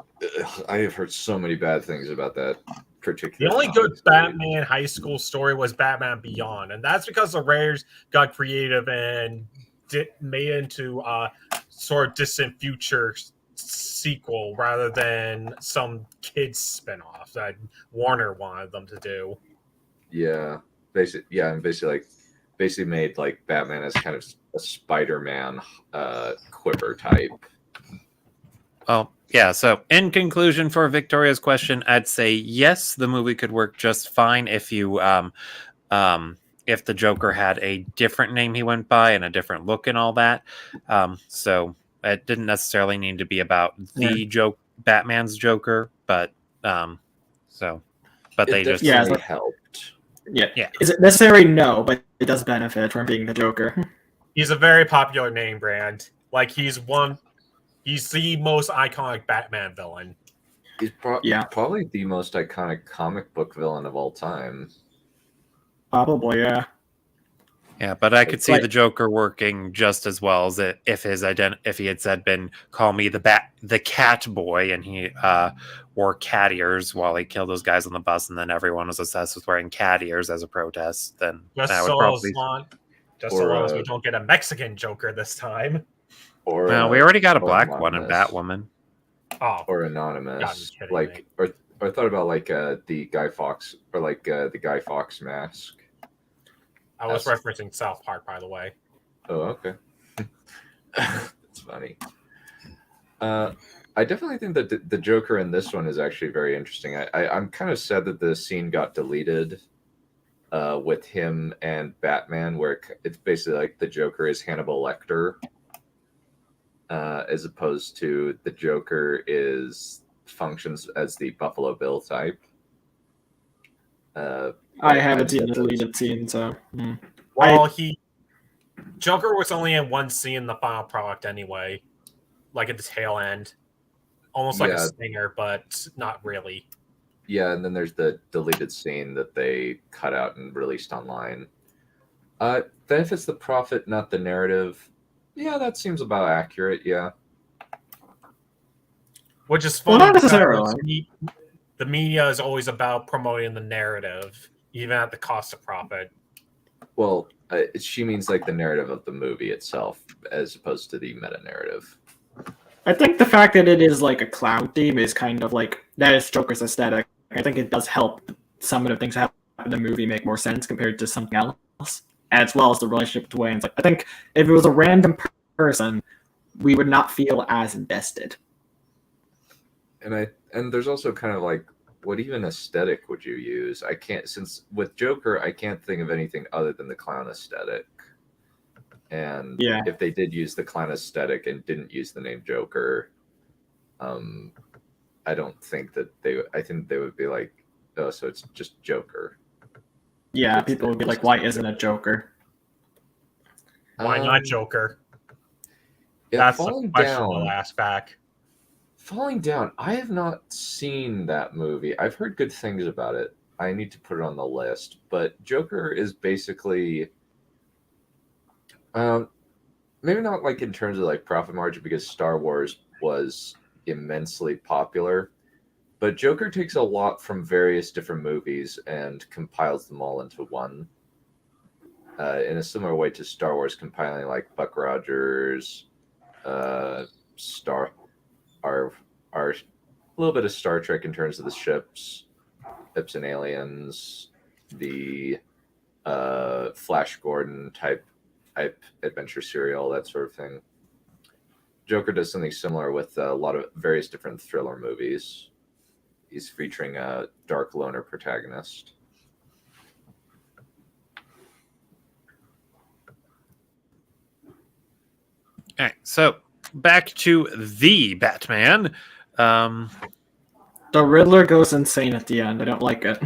I have heard so many bad things about that particular. The only good Batman high school story was Batman Beyond, and that's because the writers got creative and made it into a sort of distant future sequel rather than some kids spinoff that Warner wanted them to do. Yeah, and basically made like Batman as kind of a Spider-Man quiver type. Oh, yeah. So, in conclusion, for Victoria's question, I'd say yes, the movie could work just fine if if the Joker had a different name he went by and a different look and all that. So it didn't necessarily need to be about the Batman's Joker, but but they just definitely helped. Yeah. Is it necessary? No, but it does benefit from being the Joker. He's a very popular name brand. Like he's the most iconic Batman villain. He's probably the most iconic comic book villain of all time. Probably, yeah. Yeah, but I could see the Joker working just as well as if he had said call me the cat boy, and he wore cat ears while he killed those guys on the bus, and then everyone was obsessed with wearing cat ears as a protest. Then just so long as we don't get a Mexican Joker this time. Or we already got a black one in Batwoman. Oh, or Anonymous, like or I thought about like the Guy Fawkes or like the Guy Fawkes mask. I was referencing South Park, by the way. Oh, okay. That's funny. I definitely think that the Joker in this one is actually very interesting. I'm kind of sad that the scene got deleted with him and Batman, where it's basically like the Joker is Hannibal Lecter, as opposed to the Joker functions as the Buffalo Bill type. I haven't seen the deleted scene, so. Well, Joker was only in one scene in the final product anyway, like at the tail end, almost like a stinger, but not really. Yeah, and then there's the deleted scene that they cut out and released online. Benefits the profit, not the narrative. Yeah, that seems about accurate. Yeah. Which is funny. Well, not necessarily. The media is always about promoting the narrative, even at the cost of profit. Well, she means like the narrative of the movie itself, as opposed to the meta narrative. I think the fact that it is like a clown theme is kind of like that is Joker's aesthetic. I think it does help some of the things that happen in the movie make more sense compared to something else, as well as the relationship with Wayne's. Like, I think if it was a random person, we would not feel as invested. And there's also kind of like, what even aesthetic would you use? I can't, since with Joker, I can't think of anything other than the clown aesthetic. And if they did use the clown aesthetic and didn't use the name Joker, I don't think that I think they would be like, oh, so it's just Joker. Yeah, people would be like, why isn't it Joker? Why not Joker? Yeah, that's Falling the question Down. we'll ask back. Falling Down, I have not seen that movie. I've heard good things about it. I need to put it on the list. But Joker is basically, maybe not like in terms of like profit margin, because Star Wars was immensely popular. But Joker takes a lot from various different movies and compiles them all into one. In a similar way to Star Wars compiling like Buck Rogers, our a little bit of Star Trek in terms of the ships and aliens, the Flash Gordon type adventure serial, that sort of thing. Joker does something similar with a lot of various different thriller movies. He's featuring a dark loner protagonist. All right, so back to the Batman. The Riddler goes insane at the end. I don't like it.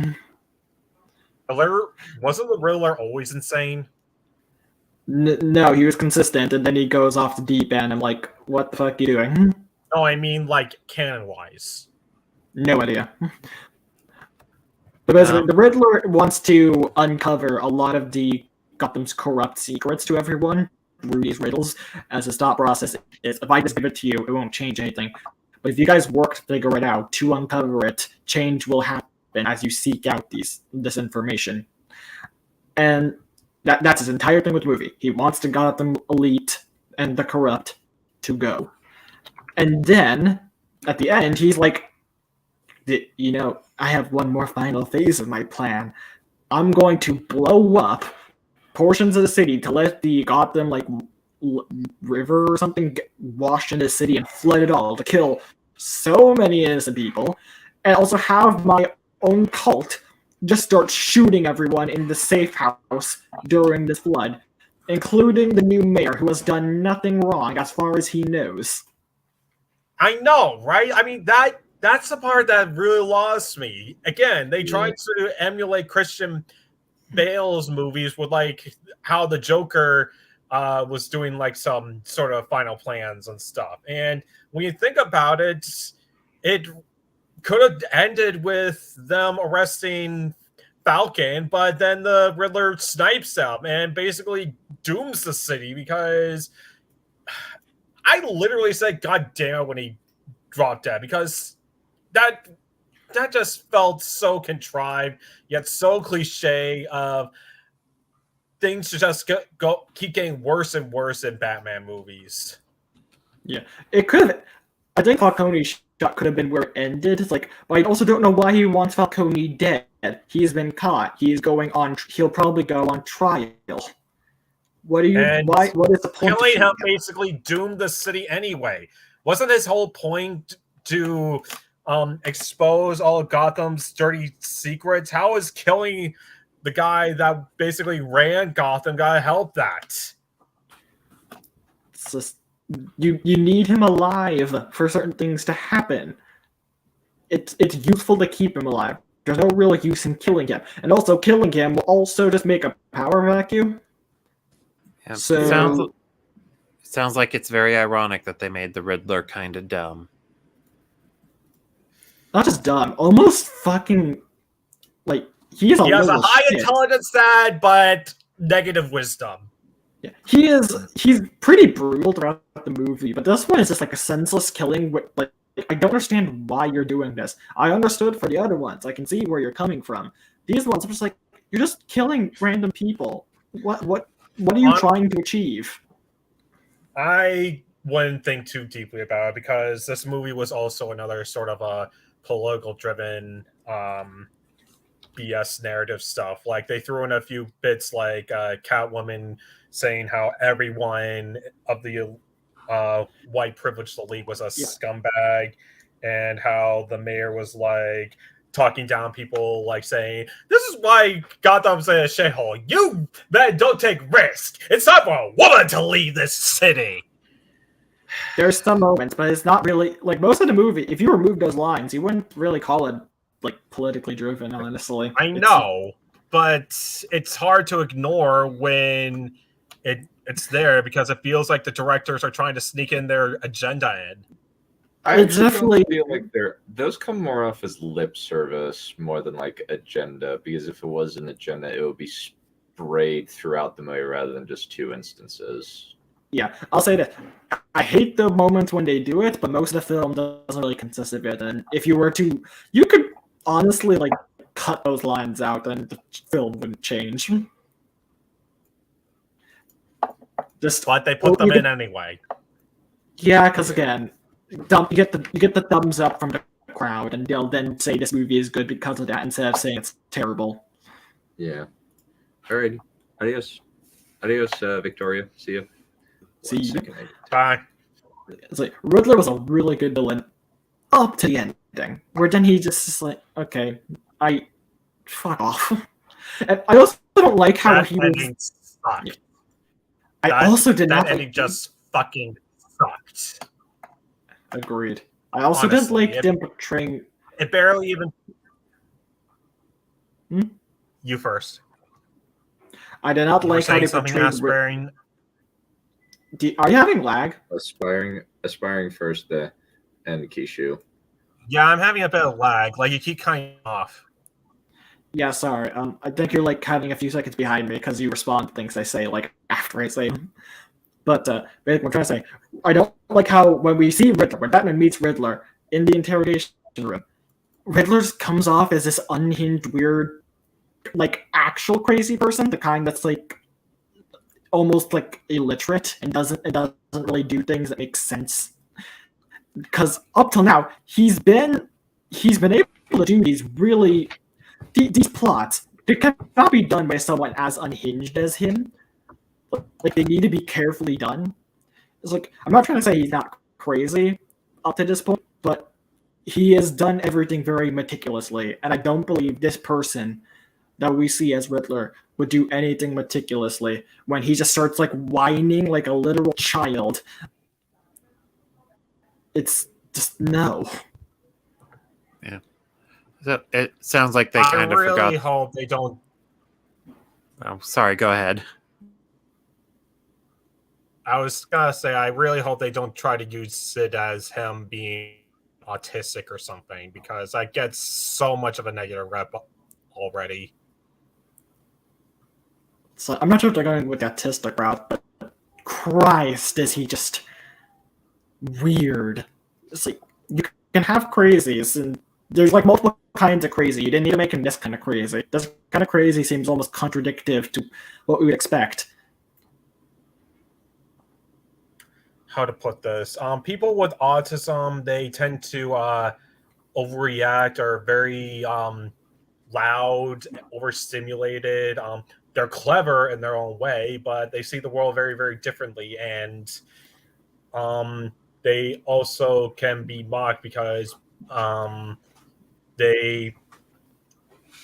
Wasn't the Riddler always insane? No, he was consistent, and then he goes off the deep end. I'm like, what the fuck are you doing? No, I mean like canon-wise. No idea. But basically, the Riddler wants to uncover a lot of the Gotham's corrupt secrets to everyone through these riddles. As his thought process is, if I just give it to you, it won't change anything. But if you guys work to figure it out, to uncover it, change will happen as you seek out this information. And that's his entire thing with the movie. He wants the Gotham elite and the corrupt to go. And then, at the end, he's like, you know, I have one more final phase of my plan. I'm going to blow up portions of the city to let the Gotham, river or something washed into the city and flood it all to kill so many innocent people, and also have my own cult just start shooting everyone in the safe house during this flood, including the new mayor who has done nothing wrong as far as he knows. I know, right? I mean, that's the part that really lost me. Again, they tried to emulate Christian Bale's movies with like how the Joker was doing like some sort of final plans and stuff. And when you think about it, it could have ended with them arresting Falcon, but then the Riddler snipes them and basically dooms the city, because I literally said "God damn it" when he dropped dead, because that just felt so contrived yet so cliche of things to just keep getting worse and worse in Batman movies. Yeah, it could have. I think Falcone's shot could have been where it ended. It's like, but I also don't know why he wants Falcone dead. He's been caught. He's going on. He'll probably go on trial. What do you? And why? What is the point? Killing him basically doomed the city anyway. Wasn't his whole point to expose all of Gotham's dirty secrets? How is killing the guy that basically ran Gotham gonna help that? It's just, you need him alive for certain things to happen. It's useful to keep him alive. There's no real use in killing him, and also killing him will also just make a power vacuum. Yeah, So sounds like it's very ironic that they made the Riddler kind of dumb. not just dumb, almost fucking like he has a high shit. intelligence dad, but negative wisdom. Yeah, he's pretty brutal throughout the movie, but this one is just like a senseless killing. Like, I don't understand why you're doing this. I understood for the other ones. I can see where you're coming from. These ones, I'm just like, you're just killing random people. What are you trying to achieve? I wouldn't think too deeply about it, because this movie was also another sort of a political-driven BS narrative stuff. Like, they threw in a few bits like Catwoman saying how everyone of the white privileged elite was a scumbag, and how the mayor was like talking down people, like saying, "This is why Gotham's a shithole. You men don't take risk. It's time for a woman to leave this city." There's some moments, but it's not really like most of the movie. If you remove those lines, you wouldn't really call it like politically driven. Honestly, I know, but it's hard to ignore when it's there, because it feels like the directors are trying to sneak in their agenda in. I It's definitely feel like those come more off as lip service more than like agenda, because if it was an agenda, it would be sprayed throughout the movie rather than just two instances. Yeah, I'll say that I hate the moments when they do it, but most of the film doesn't really consist of it. And if you were to, you could honestly like cut those lines out, and the film wouldn't change. But they put them in anyway. Yeah, because again, you get the thumbs up from the crowd, and they'll then say this movie is good because of that, instead of saying it's terrible. Yeah. Alrighty. Adios. Adios, Victoria. See you. See you. Bye. It's like Riddler was a really good villain up to the ending, where then he just like, okay, fuck off. And I also don't like how That he ending was. sucked. I also did not. That ending just fucking sucked. Agreed. I also didn't Honestly, like them portraying. It barely even. Hmm? You first. I did not You were like how saying they something, portrayed. aspiring. Are you having lag? Aspiring first, and Kishu. Yeah, I'm having a bit of lag. Like, you keep cutting off. Yeah, sorry. I think you're like having a few seconds behind me because you respond to things I say like after I say them. But basically, I'm trying to say, I don't like how when we see Riddler, when Batman meets Riddler in the interrogation room, Riddler comes off as this unhinged, weird, like actual crazy person, the kind that's like almost like illiterate and doesn't really do things that make sense. Because up till now, he's been able to do these really these plots. They cannot be done by someone as unhinged as him. like they need to be carefully done. It's like, I'm not trying to say he's not crazy up to this point, but he has done everything very meticulously, and I don't believe this person that we see as Riddler would do anything meticulously when he just starts like whining like a literal child. It's just no. Yeah. So it sounds like they kind of forgot. I really hope they don't. Oh, sorry. Go ahead. I was gonna say, I really hope they don't try to use it as him being autistic or something, because I get so much of a negative rep already. So I'm not sure if they're going with the autistic route, but Christ, is he just weird. It's like, you can have crazies, and there's like multiple kinds of crazy. You didn't need to make him this kind of crazy. This kind of crazy seems almost contradictory to what we would expect. How to put this? People with autism, they tend to overreact, or very loud, overstimulated. They're clever in their own way, but they see the world very, very differently, and they also can be mocked because they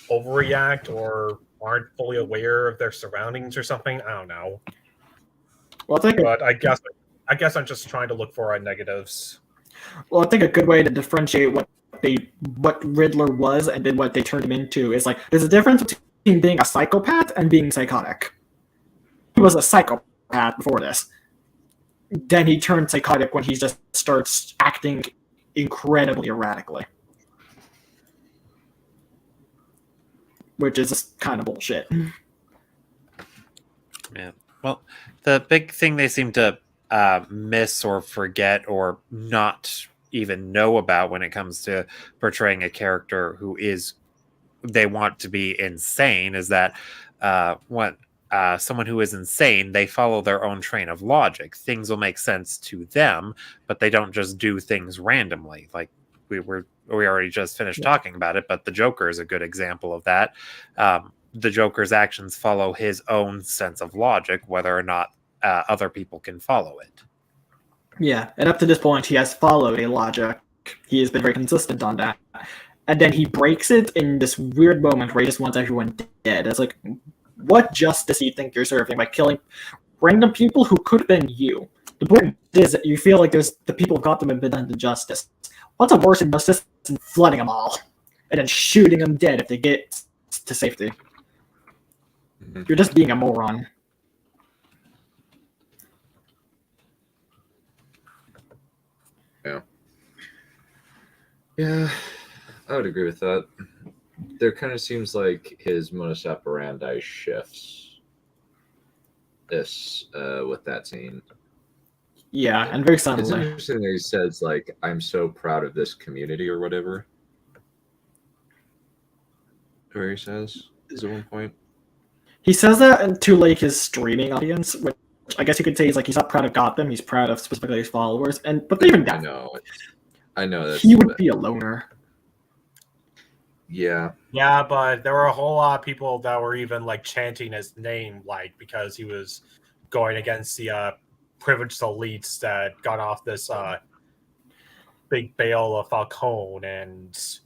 overreact or aren't fully aware of their surroundings or something. I don't know. Well, I guess I'm just trying to look for negatives. Well, I think a good way to differentiate what Riddler was and then what they turned him into is like, there's a difference between being a psychopath and being psychotic. He was a psychopath before this. Then he turned psychotic when he just starts acting incredibly erratically. Which is just kind of bullshit. Yeah. Well, the big thing they seem to miss or forget or not even know about when it comes to portraying a character who is, they want to be insane, is that when someone who is insane, they follow their own train of logic. Things will make sense to them, but they don't just do things randomly. Like we already just finished talking about it, but the Joker is a good example of that. The Joker's actions follow his own sense of logic, whether or not other people can follow it. Yeah, and up to this point, he has followed a logic. He has been very consistent on that. And then he breaks it in this weird moment where he just wants everyone dead. It's like, what justice do you think you're serving by killing random people who could have been you? The point is that you feel like there's the people who got them have been done to justice. What's a worse injustice than flooding them all and then shooting them dead if they get to safety? Mm-hmm. You're just being a moron. Yeah, I would agree with that. There kind of seems like his modus operandi shifts with that scene. Yeah, and very subtly. It's interesting that he says, like, I'm so proud of this community or whatever. Where he says, is at one point. He says that to, like, his streaming audience, which I guess you could say he's like, he's not proud of Gotham, he's proud of specifically his followers. But even that, I know that he would be a loner. Yeah. Yeah, but there were a whole lot of people that were even like chanting his name, like, because he was going against the privileged elites that got off this big bail of Falcone, and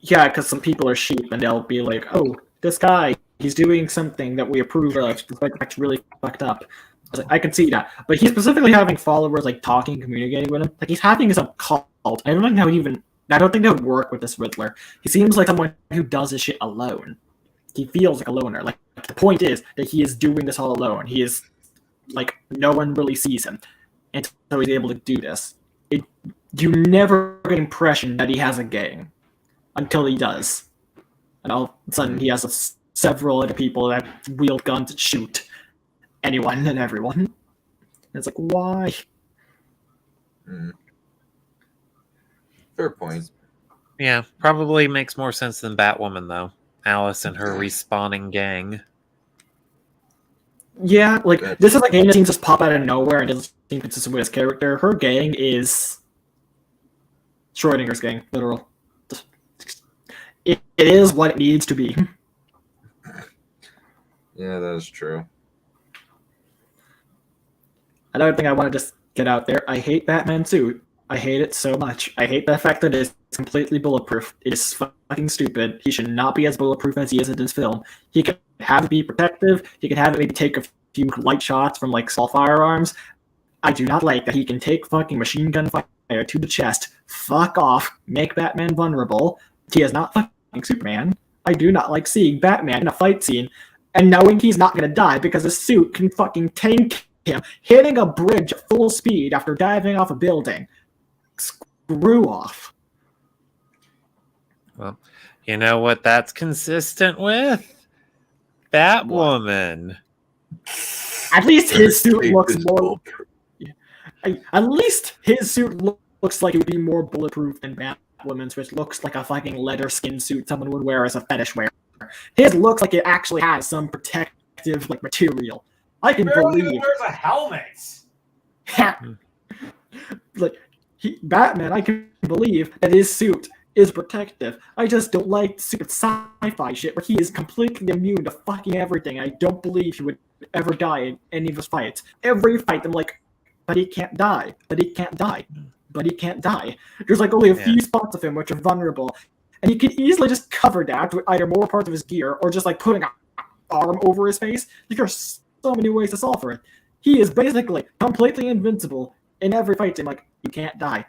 yeah, because some people are sheep and they'll be like, oh, this guy, he's doing something that we approve of, despite the fact it's really fucked up. I can see that, but he's specifically having followers like talking, communicating with him. Like he's having his own cult. I don't think that would work with this Riddler. He seems like someone who does his shit alone. He feels like a loner. Like the point is that he is doing this all alone. He is like, no one really sees him, and so he's able to do this. You never get an impression that he has a gang until he does, and all of a sudden he has several other people that wield guns and shoot anyone and everyone. And it's like, why? Fair point. Yeah, probably makes more sense than Batwoman, though. Alice and her respawning gang. Yeah, like, this is like a game that seems to just pop out of nowhere and doesn't seem consistent with his character. Her gang is Schrodinger's gang, literal. It is what it needs to be. Yeah, that is true. Another thing I want to just get out there, I hate Batman suit. I hate it so much. I hate the fact that it's completely bulletproof. It is fucking stupid. He should not be as bulletproof as he is in this film. He could have it be protective. He could have it maybe take a few light shots from like small firearms. I do not like that he can take fucking machine gun fire to the chest. Fuck off. Make Batman vulnerable. He is not fucking Superman. I do not like seeing Batman in a fight scene and knowing he's not gonna die because his suit can fucking tank him hitting a bridge at full speed after diving off a building. Screw off. Well, you know what that's consistent with? Batwoman. At least his suit looks more. At least his suit looks like it would be more bulletproof than Batwoman's, which looks like a fucking leather skin suit someone would wear as a fetish wear. His looks like it actually has some protective like material. I can believe. There's a helmet. Like Batman, I can believe that his suit is protective. I just don't like stupid sci-fi shit where he is completely immune to fucking everything. I don't believe he would ever die in any of his fights. Every fight, I'm like, but he can't die. But he can't die. But he can't die. There's like only a few spots of him which are vulnerable, and he could easily just cover that with either more parts of his gear or just like putting an arm over his face. Like, there's so many ways to solve for it. He is basically completely invincible in every fight. I'm like, you can't die.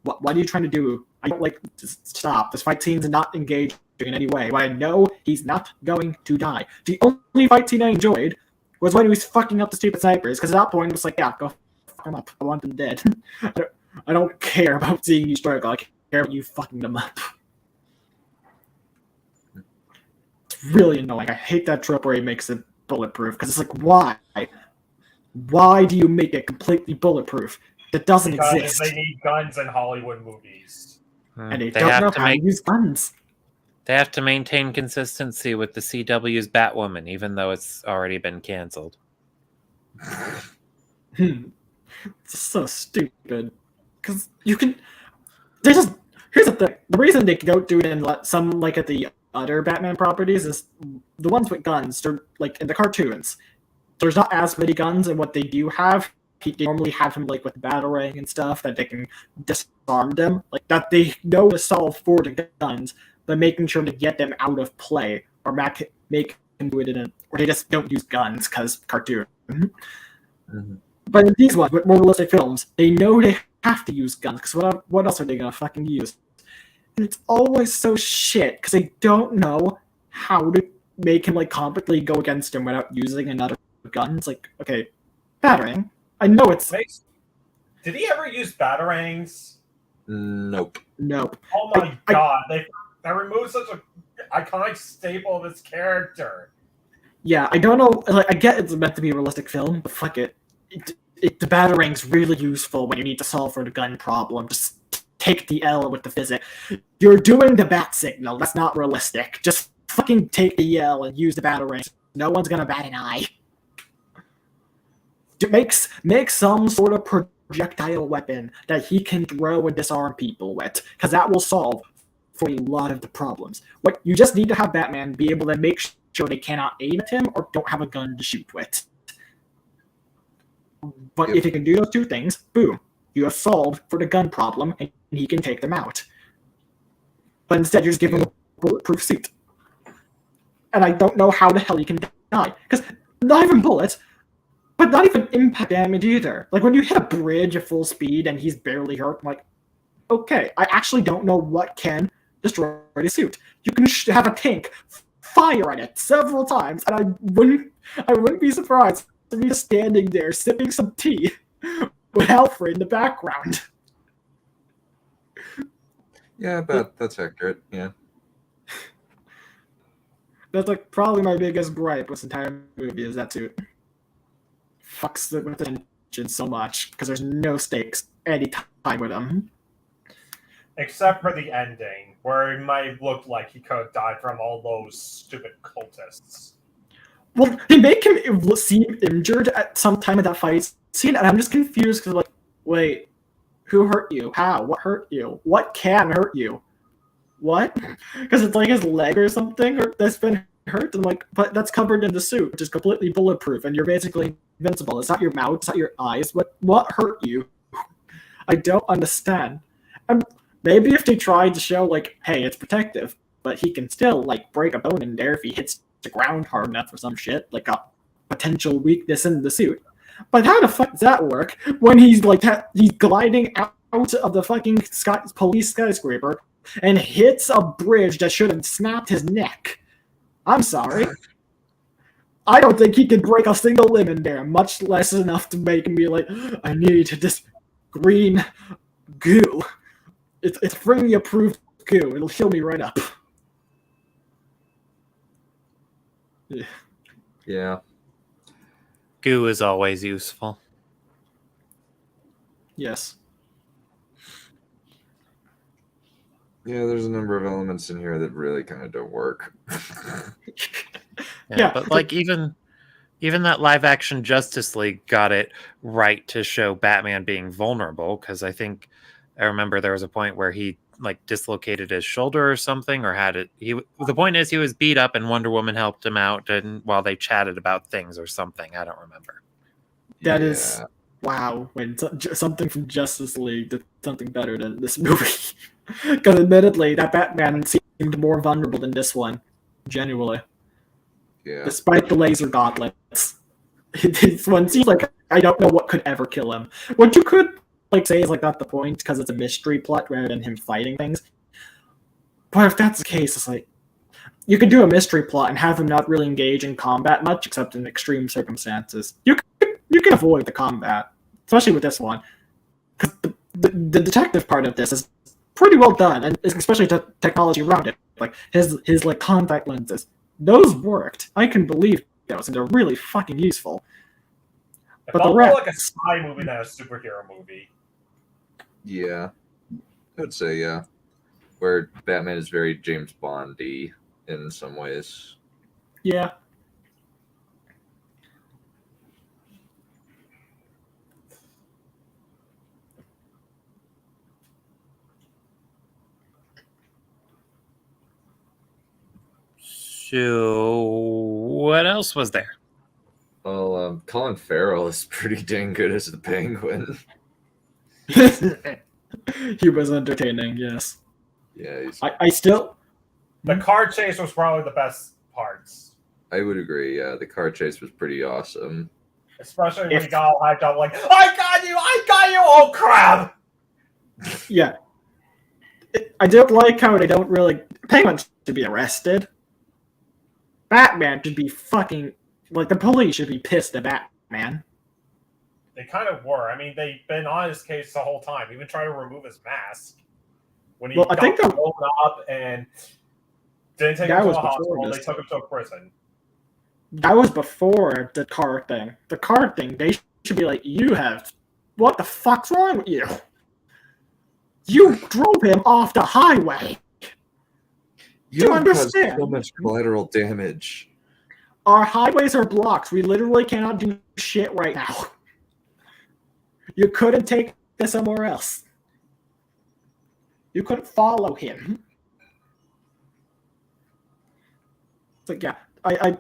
What are you trying to do? I don't like. Just stop. This fight scene's not engaging in any way. But I know he's not going to die. The only fight scene I enjoyed was when he was fucking up the stupid snipers. Because at that point, it was like, yeah, go fuck him up. I want them dead. I don't care about seeing you struggle. I care about you fucking them up. It's really annoying. I hate that trope where he makes it bulletproof. Because it's like, why? Why do you make it completely bulletproof? That doesn't exist. They need guns in Hollywood movies. And they don't know how to use guns. They have to maintain consistency with the CW's Batwoman, even though it's already been canceled. It's so stupid. Because you can... Here's the thing. The reason they don't do it in some, like, at the other Batman properties is the ones with guns, they're, like, in the cartoons. There's not as many guns, and what they do have... They normally have him like with batarang and stuff that they can disarm them, like that they know to solve for the guns, but making sure to get them out of play or make him do it or they just don't use guns because cartoon. Mm-hmm. But in these ones with more realistic films, they know they have to use guns because what else are they gonna fucking use? And it's always so shit because they don't know how to make him like competently go against him without using another gun. It's like, okay, batarang. I know it's... Did he ever use batarangs? Nope. Oh my god, they removed such an iconic staple of his character. Yeah, I don't know. Like, I get it's meant to be a realistic film, but fuck it. The batarang's really useful when you need to solve for the gun problem. Just take the L with the physics. You're doing the bat signal. That's not realistic. Just fucking take the L and use the batarang. No one's gonna bat an eye. Make some sort of projectile weapon that he can throw and disarm people with, because that will solve for a lot of the problems. What you just need to have Batman be able to make sure they cannot aim at him or don't have a gun to shoot with. But if you can do those two things, boom, you have solved for the gun problem, and he can take them out. But instead, you're just giving him a bulletproof suit, and I don't know how the hell he can die, because not even bullets. But not even impact damage either. Like, when you hit a bridge at full speed and he's barely hurt, I'm like, okay, I actually don't know what can destroy the suit. You can have a tank fire at it several times, and I wouldn't be surprised if he's standing there sipping some tea with Alfred in the background. Yeah, that's accurate, yeah. That's, like, probably my biggest gripe with this entire movie is that suit. Fucks with attention so much because there's no stakes any time with him. Except for the ending, where it might look like he could have died from all those stupid cultists. Well, they make him seem injured at some time in that fight scene, and I'm just confused because, like, wait, who hurt you? How? What hurt you? What can hurt you? What? Because it's like his leg or something that's been hurt? I'm like, but that's covered in the suit, which is completely bulletproof, and you're basically invincible. It's not your mouth, it's not your eyes. What hurt you? I don't understand. Maybe if they tried to show, like, hey, it's protective, but he can still, like, break a bone in there if he hits the ground hard enough or some shit, like a potential weakness in the suit. But how the fuck does that work when he's, like, he's gliding out of the fucking police skyscraper and hits a bridge that should have snapped his neck? I'm sorry. I don't think he could break a single limb in there, much less enough to make me like, I need this green goo. It's Fringy approved goo. It'll heal me right up. Yeah. Goo is always useful. Yes. Yeah, there's a number of elements in here that really kind of don't work. Yeah, but like even that live action Justice League got it right to show Batman being vulnerable, because I remember there was a point where he like dislocated his shoulder or something, or had it. The point is he was beat up and Wonder Woman helped him out, and while they chatted about things or something, I don't remember. That is wow. When something from Justice League did something better than this movie, because admittedly that Batman seemed more vulnerable than this one, genuinely. Yeah. Despite the laser gauntlets, this one seems like I don't know what could ever kill him. What you could like say is like not the point because it's a mystery plot rather than him fighting things. But if that's the case, it's like you could do a mystery plot and have him not really engage in combat much, except in extreme circumstances. You can avoid the combat, especially with this one, because the detective part of this is pretty well done, and especially the technology around it, like his like contact lenses. Those worked. I can believe those, and they're really fucking useful. It But felt the more rest, like a spy movie than a superhero movie. Yeah. I'd say, yeah. Where Batman is very James Bond-y in some ways. yeah. So what else was there? Well, Colin Farrell is pretty dang good as the Penguin. He was entertaining, yes. Yeah, I still... The car chase was probably the best parts. I would agree, yeah. The car chase was pretty awesome. Especially when he got all hyped up like, I got you, oh crap! Yeah. I don't like how they don't really... Penguin should be arrested. Batman should be fucking... Like, the police should be pissed at Batman. They kind of were. I mean, they've been on his case the whole time. Even trying to remove his mask. When he got blown up and didn't take him to a hospital, they took him to a prison. That was before the car thing. The car thing, they should be like, what the fuck's wrong with you? You drove him off the highway. You understand? So much collateral damage. Our highways are blocked. We literally cannot do shit right now. You couldn't take this somewhere else. You couldn't follow him. It's like, yeah,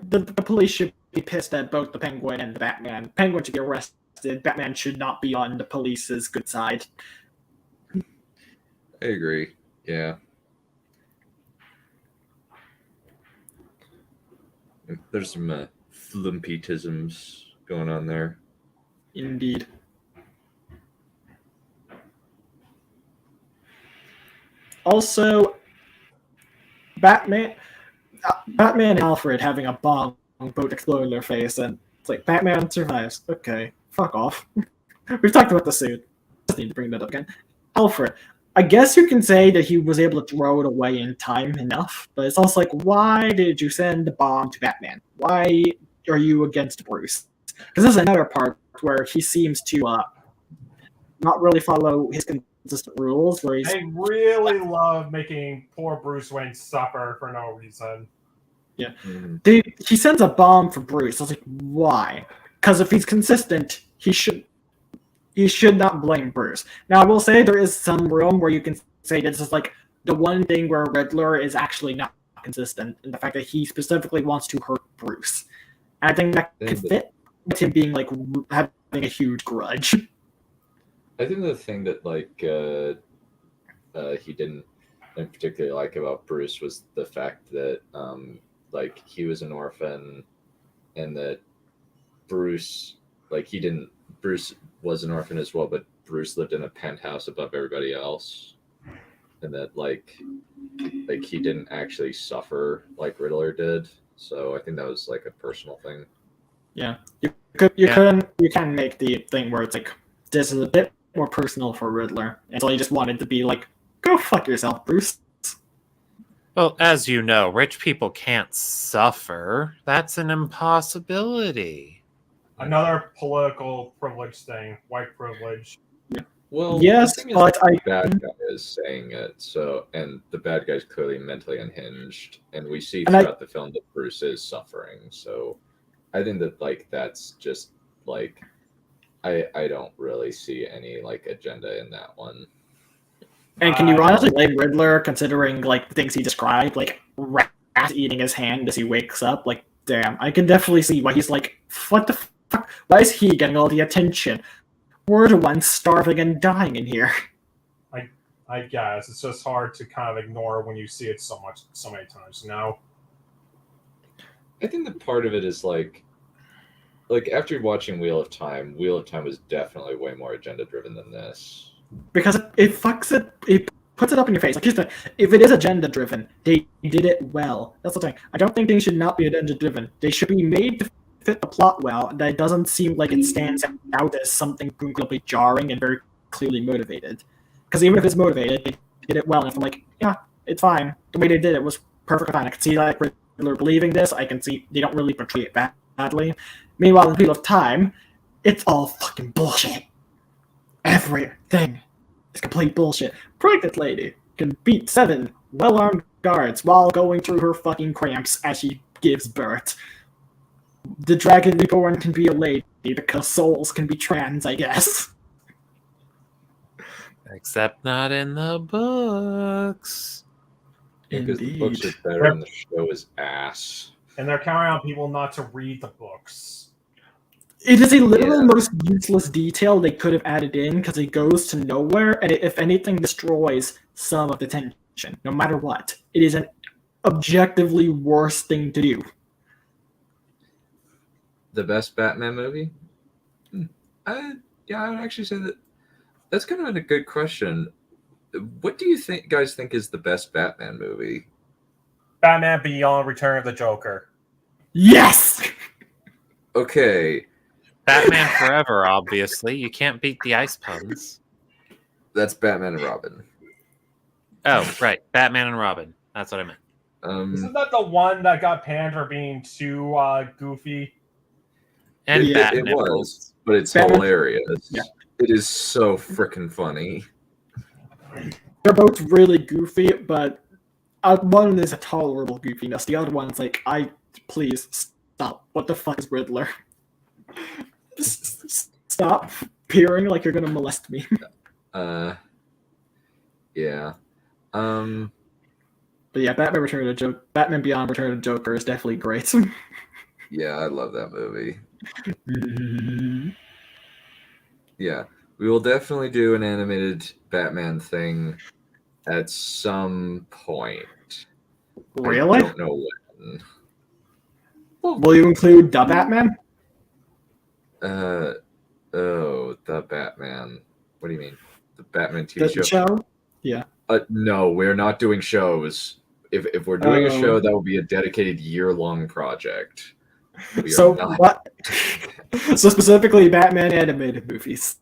the police should be pissed at both the Penguin and the Batman. Penguin should be arrested. Batman should not be on the police's good side. I agree. Yeah. There's some flumpetisms going on there. Indeed. Also, Batman and Alfred having a bomb boat explode in their face, and it's like, Batman survives. Okay, fuck off. We've talked about the suit. Just need to bring that up again. Alfred, I guess you can say that he was able to throw it away in time enough, but it's also like, why did you send the bomb to Batman? Why are you against Bruce? Because this is another part where he seems to not really follow his consistent rules. Where They really love making poor Bruce Wayne suffer for no reason. Yeah, he sends a bomb for Bruce. I was like, why? Because if he's consistent, he should not blame Bruce. Now, I will say there is some room where you can say this is like the one thing where Riddler is actually not consistent in the fact that he specifically wants to hurt Bruce. And I think that could fit with him being like having a huge grudge. I think the thing that he didn't particularly like about Bruce was the fact that he was an orphan, and that Bruce was an orphan as well, but Bruce lived in a penthouse above everybody else, and that he didn't actually suffer like Riddler did. So I think that was like a personal thing. Yeah, you can make the thing where it's like this is a bit more personal for Riddler, and so he just wanted to be like, go fuck yourself, Bruce. Well, as you know, rich people can't suffer. That's an impossibility. Another political privilege thing, white privilege. Well, yes, but the bad guy is saying it, and the bad guy's clearly mentally unhinged, and we see throughout the film that Bruce is suffering. So I think that that's just I don't really see any agenda in that one. And can you honestly blame Riddler considering the things he described, like rat eating his hand as he wakes up? Like, damn, I can definitely see why he's like, what the fuck? Why is he getting all the attention? We're the ones starving and dying in here. I guess it's just hard to kind of ignore when you see it so many times. I think that part of it is after watching Wheel of Time was definitely way more agenda driven than this. Because it fucks it. It puts it up in your face. Like, here's the thing. If it is agenda driven, they did it well. That's the thing. I don't think things should not be agenda driven. They should be made to fit the plot well. That it doesn't seem like it stands out as something incredibly jarring and very clearly motivated. Because even if it's motivated, they did it well. And I'm like, yeah, it's fine. The way they did it was perfectly fine. I can see Riddler believing this. I can see they don't really portray it badly. Meanwhile, in Wheel of Time, it's all fucking bullshit. Everything is complete bullshit. Pregnant lady can beat 7 well-armed guards while going through her fucking cramps as she gives birth. The Dragon Reborn can be a lady because souls can be trans, I guess. Except not in the books. Because the books are better and the show is ass. And they're counting on people not to read the books. It is a literal most useless detail they could have added in because it goes to nowhere and it, if anything, destroys some of the tension, no matter what. It is an objectively worse thing to do. The best Batman movie? I would actually say that's kind of a good question. What do you guys think is the best Batman movie? Batman Beyond: Return of the Joker. Yes! Okay. Batman Forever, obviously. You can't beat the ice puns. That's Batman and Robin. Oh, right. Batman and Robin. That's what I meant. Isn't that the one that got panned for being too goofy? And it was, but it's hilarious. Yeah. It is so freaking funny. They're both really goofy, but one is a tolerable goofiness. The other one's like, please stop. What the fuck is Riddler? Stop peering like you're gonna molest me. Yeah. But yeah, Batman Beyond Return of the Joker is definitely great. Yeah, I love that movie. Yeah, we will definitely do an animated Batman thing at some point. Really? I don't know when. Will you include the Batman? The Batman. What do you mean? The Batman TV the show? Yeah. No, we're not doing shows. If we're doing a show, that will be a dedicated year-long project. So what? So specifically, Batman animated movies.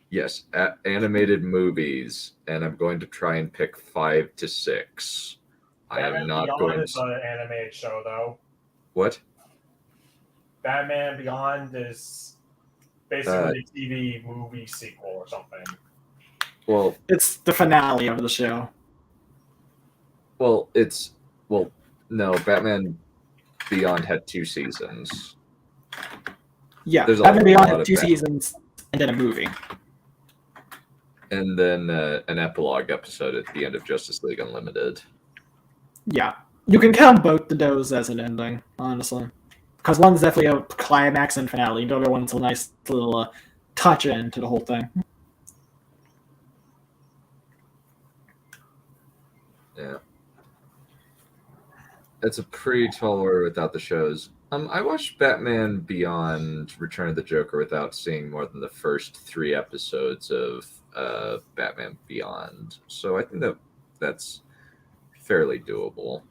Yes, animated movies, and I'm going to try and pick 5 to 6. Batman I am not Beyond going is an animated show, though. What? Batman Beyond is basically a TV movie sequel or something. Well, it's the finale of the show. Well, no, Batman Beyond had 2 seasons. Yeah, There's Batman Beyond had 2 seasons and then a movie. And then an epilogue episode at the end of Justice League Unlimited. Yeah, You can count both of those as an ending, honestly. Because one's definitely a climax and finale. The other one's a nice little touch in to the whole thing. Yeah. It's a pretty tall order without the shows. I watched Batman Beyond Return of the Joker without seeing more than the first 3 episodes of Batman Beyond. So I think that's fairly doable.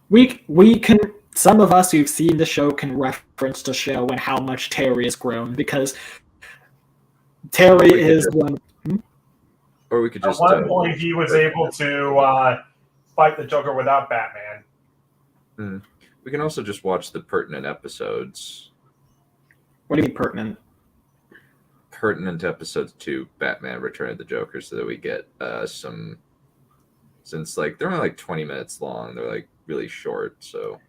We can, some of us who've seen the show can reference the show and how much Terry has grown, because Terry is one. Or we could At just one point he was able to fight the Joker without Batman. We can also just watch the pertinent episodes. What do you mean pertinent? Pertinent episodes to Batman Return of the Joker, so that we get some, since like they're only like 20 minutes long, they're like really short. So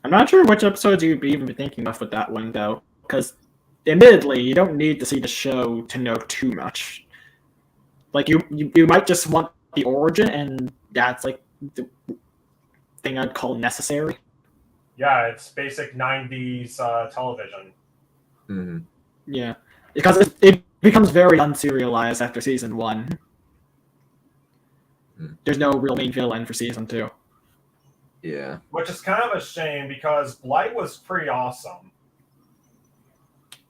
I'm not sure which episodes you'd even be thinking of with that one, though, because admittedly, you don't need to see the show to know too much. Like you might just want the origin, and that's like the thing I'd call necessary. Yeah, it's basic 90s television. Mm-hmm. Yeah, because it becomes very unserialized after season 1. There's no real main villain for season 2. Yeah. Which is kind of a shame because Blight was pretty awesome.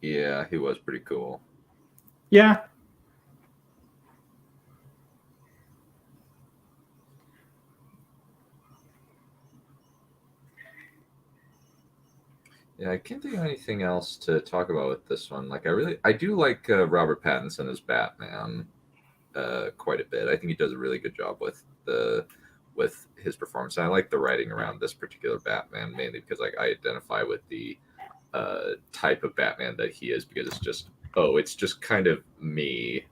Yeah, he was pretty cool. Yeah. Yeah, I can't think of anything else to talk about with this one. Like, I do like Robert Pattinson as Batman quite a bit. I think he does a really good job with his performance. And I like the writing around this particular Batman, mainly because like I identify with the type of Batman that he is, because it's just kind of me,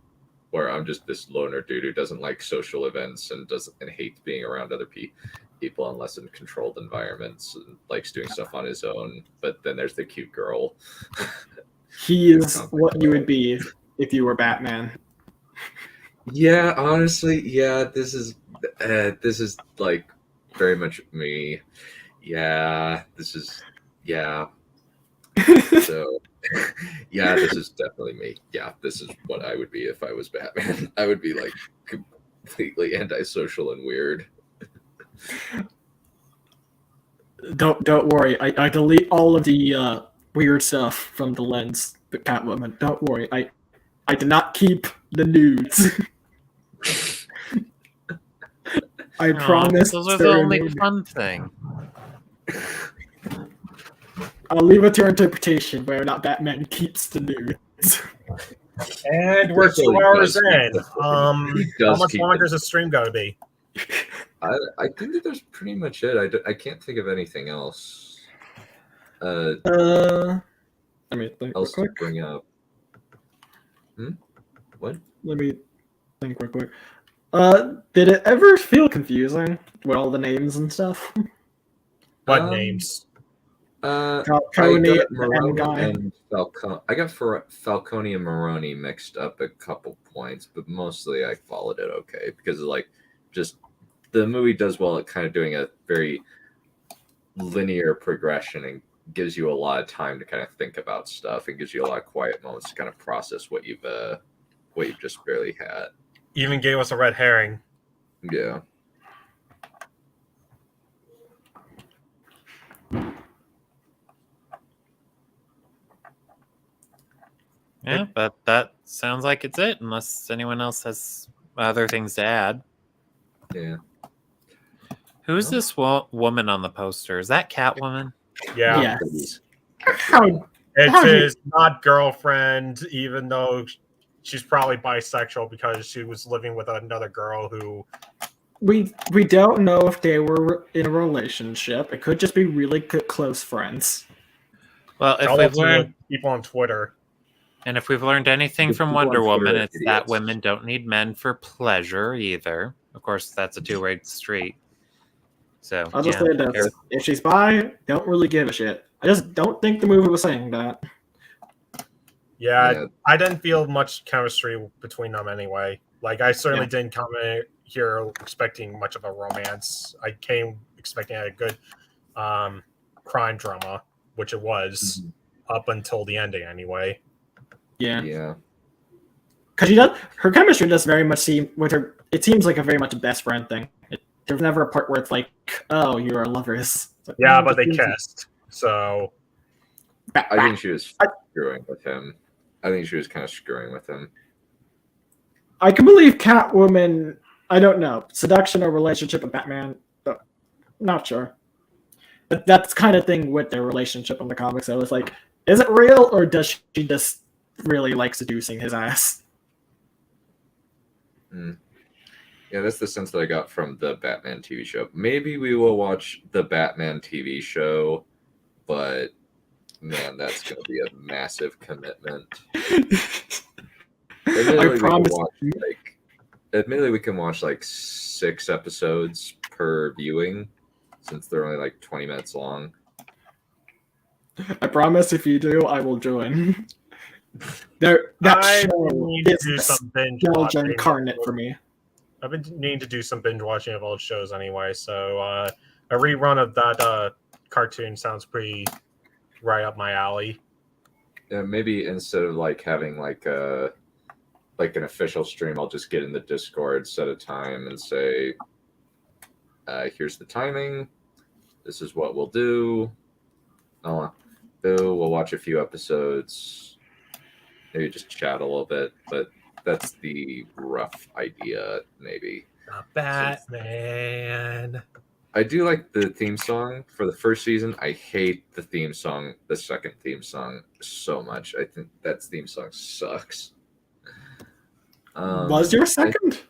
where I'm just this loner dude who doesn't like social events and hates being around other people unless in controlled environments, and likes doing stuff on his own. But then there's the cute girl. He is what you would be if you were Batman. Yeah, honestly, yeah, this is like very much me. Yeah, this is so yeah, this is definitely me. Yeah, this is what I would be if I was Batman. I would be like completely antisocial and weird. Don't worry. I delete all of the weird stuff from the lens. But Catwoman, don't worry. I did not keep the nudes. I promise. Those are the only fun thing. I'll leave it to your interpretation whether or not Batman keeps the nudes. And we're 2 hours in. How much keep longer is the stream going to be? I think that that's pretty much it. I can't think of anything else. Let me think else real to quick. bring up. What? Let me think real quick. Did it ever feel confusing with all the names and stuff? What names? Falcone and Guy. And Falcone. I got Falcone and Maroni mixed up a couple points, but mostly I followed it okay, because like just the movie does well at kind of doing a very linear progression and gives you a lot of time to kind of think about stuff, and gives you a lot of quiet moments to kind of process what you've just barely had. Even gave us a red herring. Yeah. Yeah, but that sounds like it's it, unless anyone else has other things to add. Yeah. Who's this woman on the poster? Is that Catwoman? Yeah. Yes. It's his not girlfriend, even though she's probably bisexual because she was living with another girl who... We don't know if they were in a relationship. It could just be really close friends. Well, if we've learned people on Twitter, and if we've learned anything from Wonder Woman, it's that women don't need men for pleasure either. Of course, that's a two-way street. So I'll just say this: if she's bi, don't really give a shit. I just don't think the movie was saying that. Yeah, I didn't feel much chemistry between them anyway. Like, I certainly didn't come in here expecting much of a romance. I came expecting a good crime drama, which it was up until the ending, anyway. Yeah. Because her chemistry does very much seem with her. It seems like a very much a best friend thing. There's never a part where it's like, "Oh, you are lovers." Like, Yeah, no, but they it seems kissed. So I think she was screwing with him. I think she was kind of screwing with him. I can believe Catwoman. I don't know seduction or relationship with Batman. But not sure. But that's kind of thing with their relationship in the comics. I was like, is it real or does she just really like seducing his ass? Yeah, that's the sense that I got from the Batman TV show. Maybe we will watch the Batman TV show, but man, that's going to be a massive commitment. Admittedly, we can watch like 6 episodes per viewing, since they're only like 20 minutes long. I promise, if you do, I will join. That show is nostalgia incarnate for me. I've been needing to do some binge watching of old shows anyway, so a rerun of that cartoon sounds pretty right up my alley. Yeah, maybe instead of like having like an official stream, I'll just get in the Discord, set a time, and say, "Here's the timing. This is what we'll do. We'll watch a few episodes. Maybe just chat a little bit, but." That's the rough idea, maybe. Batman. I do like the theme song for the first season. I hate the theme song, the second theme song, so much. I think that theme song sucks. Was there a second?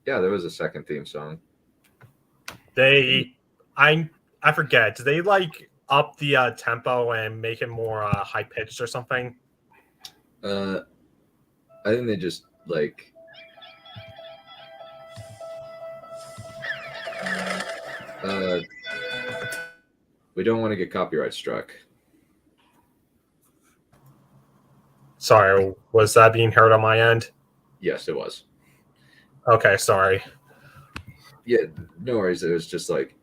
Yeah, there was a second theme song. I forget. Did they like up the tempo and make it more high pitched or something? I think they just like we don't want to get copyright struck. Sorry, was that being heard on my end? Yes, it was. Okay, sorry. Yeah, no worries. It was just like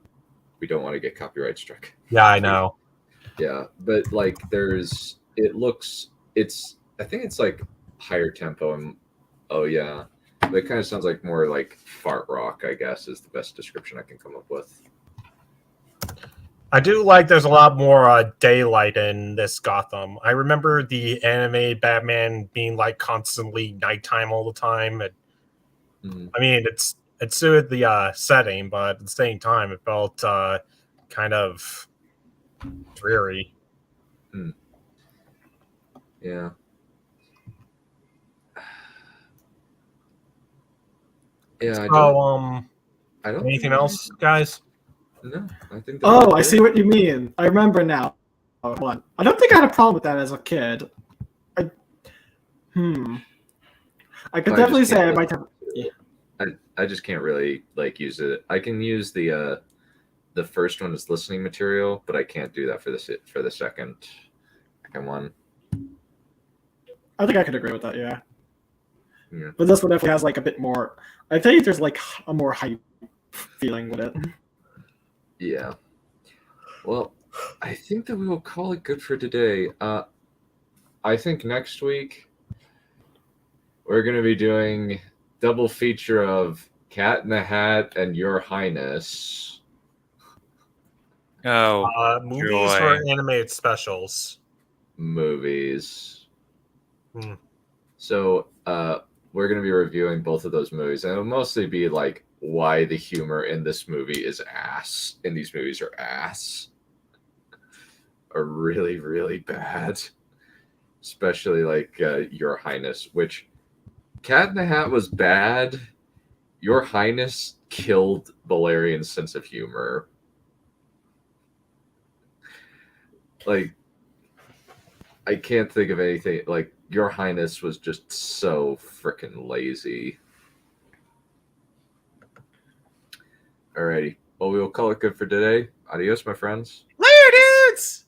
we don't want to get copyright struck. Yeah, I know. Yeah, but like I think it's like higher tempo and but it kind of sounds like more like fart rock, I guess, is the best description I can come up with. I do like there's a lot more daylight in this Gotham. I remember the anime Batman being like constantly nighttime all the time. I mean, it suited the setting, but at the same time, it felt kind of dreary. Yeah. Yeah. I don't. Anything else, guys? No, I think. I see what you mean. I remember now. I don't think I had a problem with that as a kid. I could definitely say I might have. Yeah. I just can't really like use it. I can use the first one as listening material, but I can't do that for the second one. I think I could agree with that. Yeah. But this one definitely has like a bit more. I think there's like a more hype feeling with it. Yeah. Well, I think that we will call it good for today. I think next week we're going to be doing double feature of Cat in the Hat and Your Highness. Oh, movies or animated specials? Movies. So, we're going to be reviewing both of those movies, and it'll mostly be like why the humor in this movie is ass. In these movies are ass. Are really, really bad. Especially like Your Highness, which Cat in the Hat was bad. Your Highness killed Valerian's sense of humor. Like, I can't think of anything. Like, Your Highness was just so freaking lazy. Alrighty. Well, we will call it good for today. Adios, my friends. Later, dudes!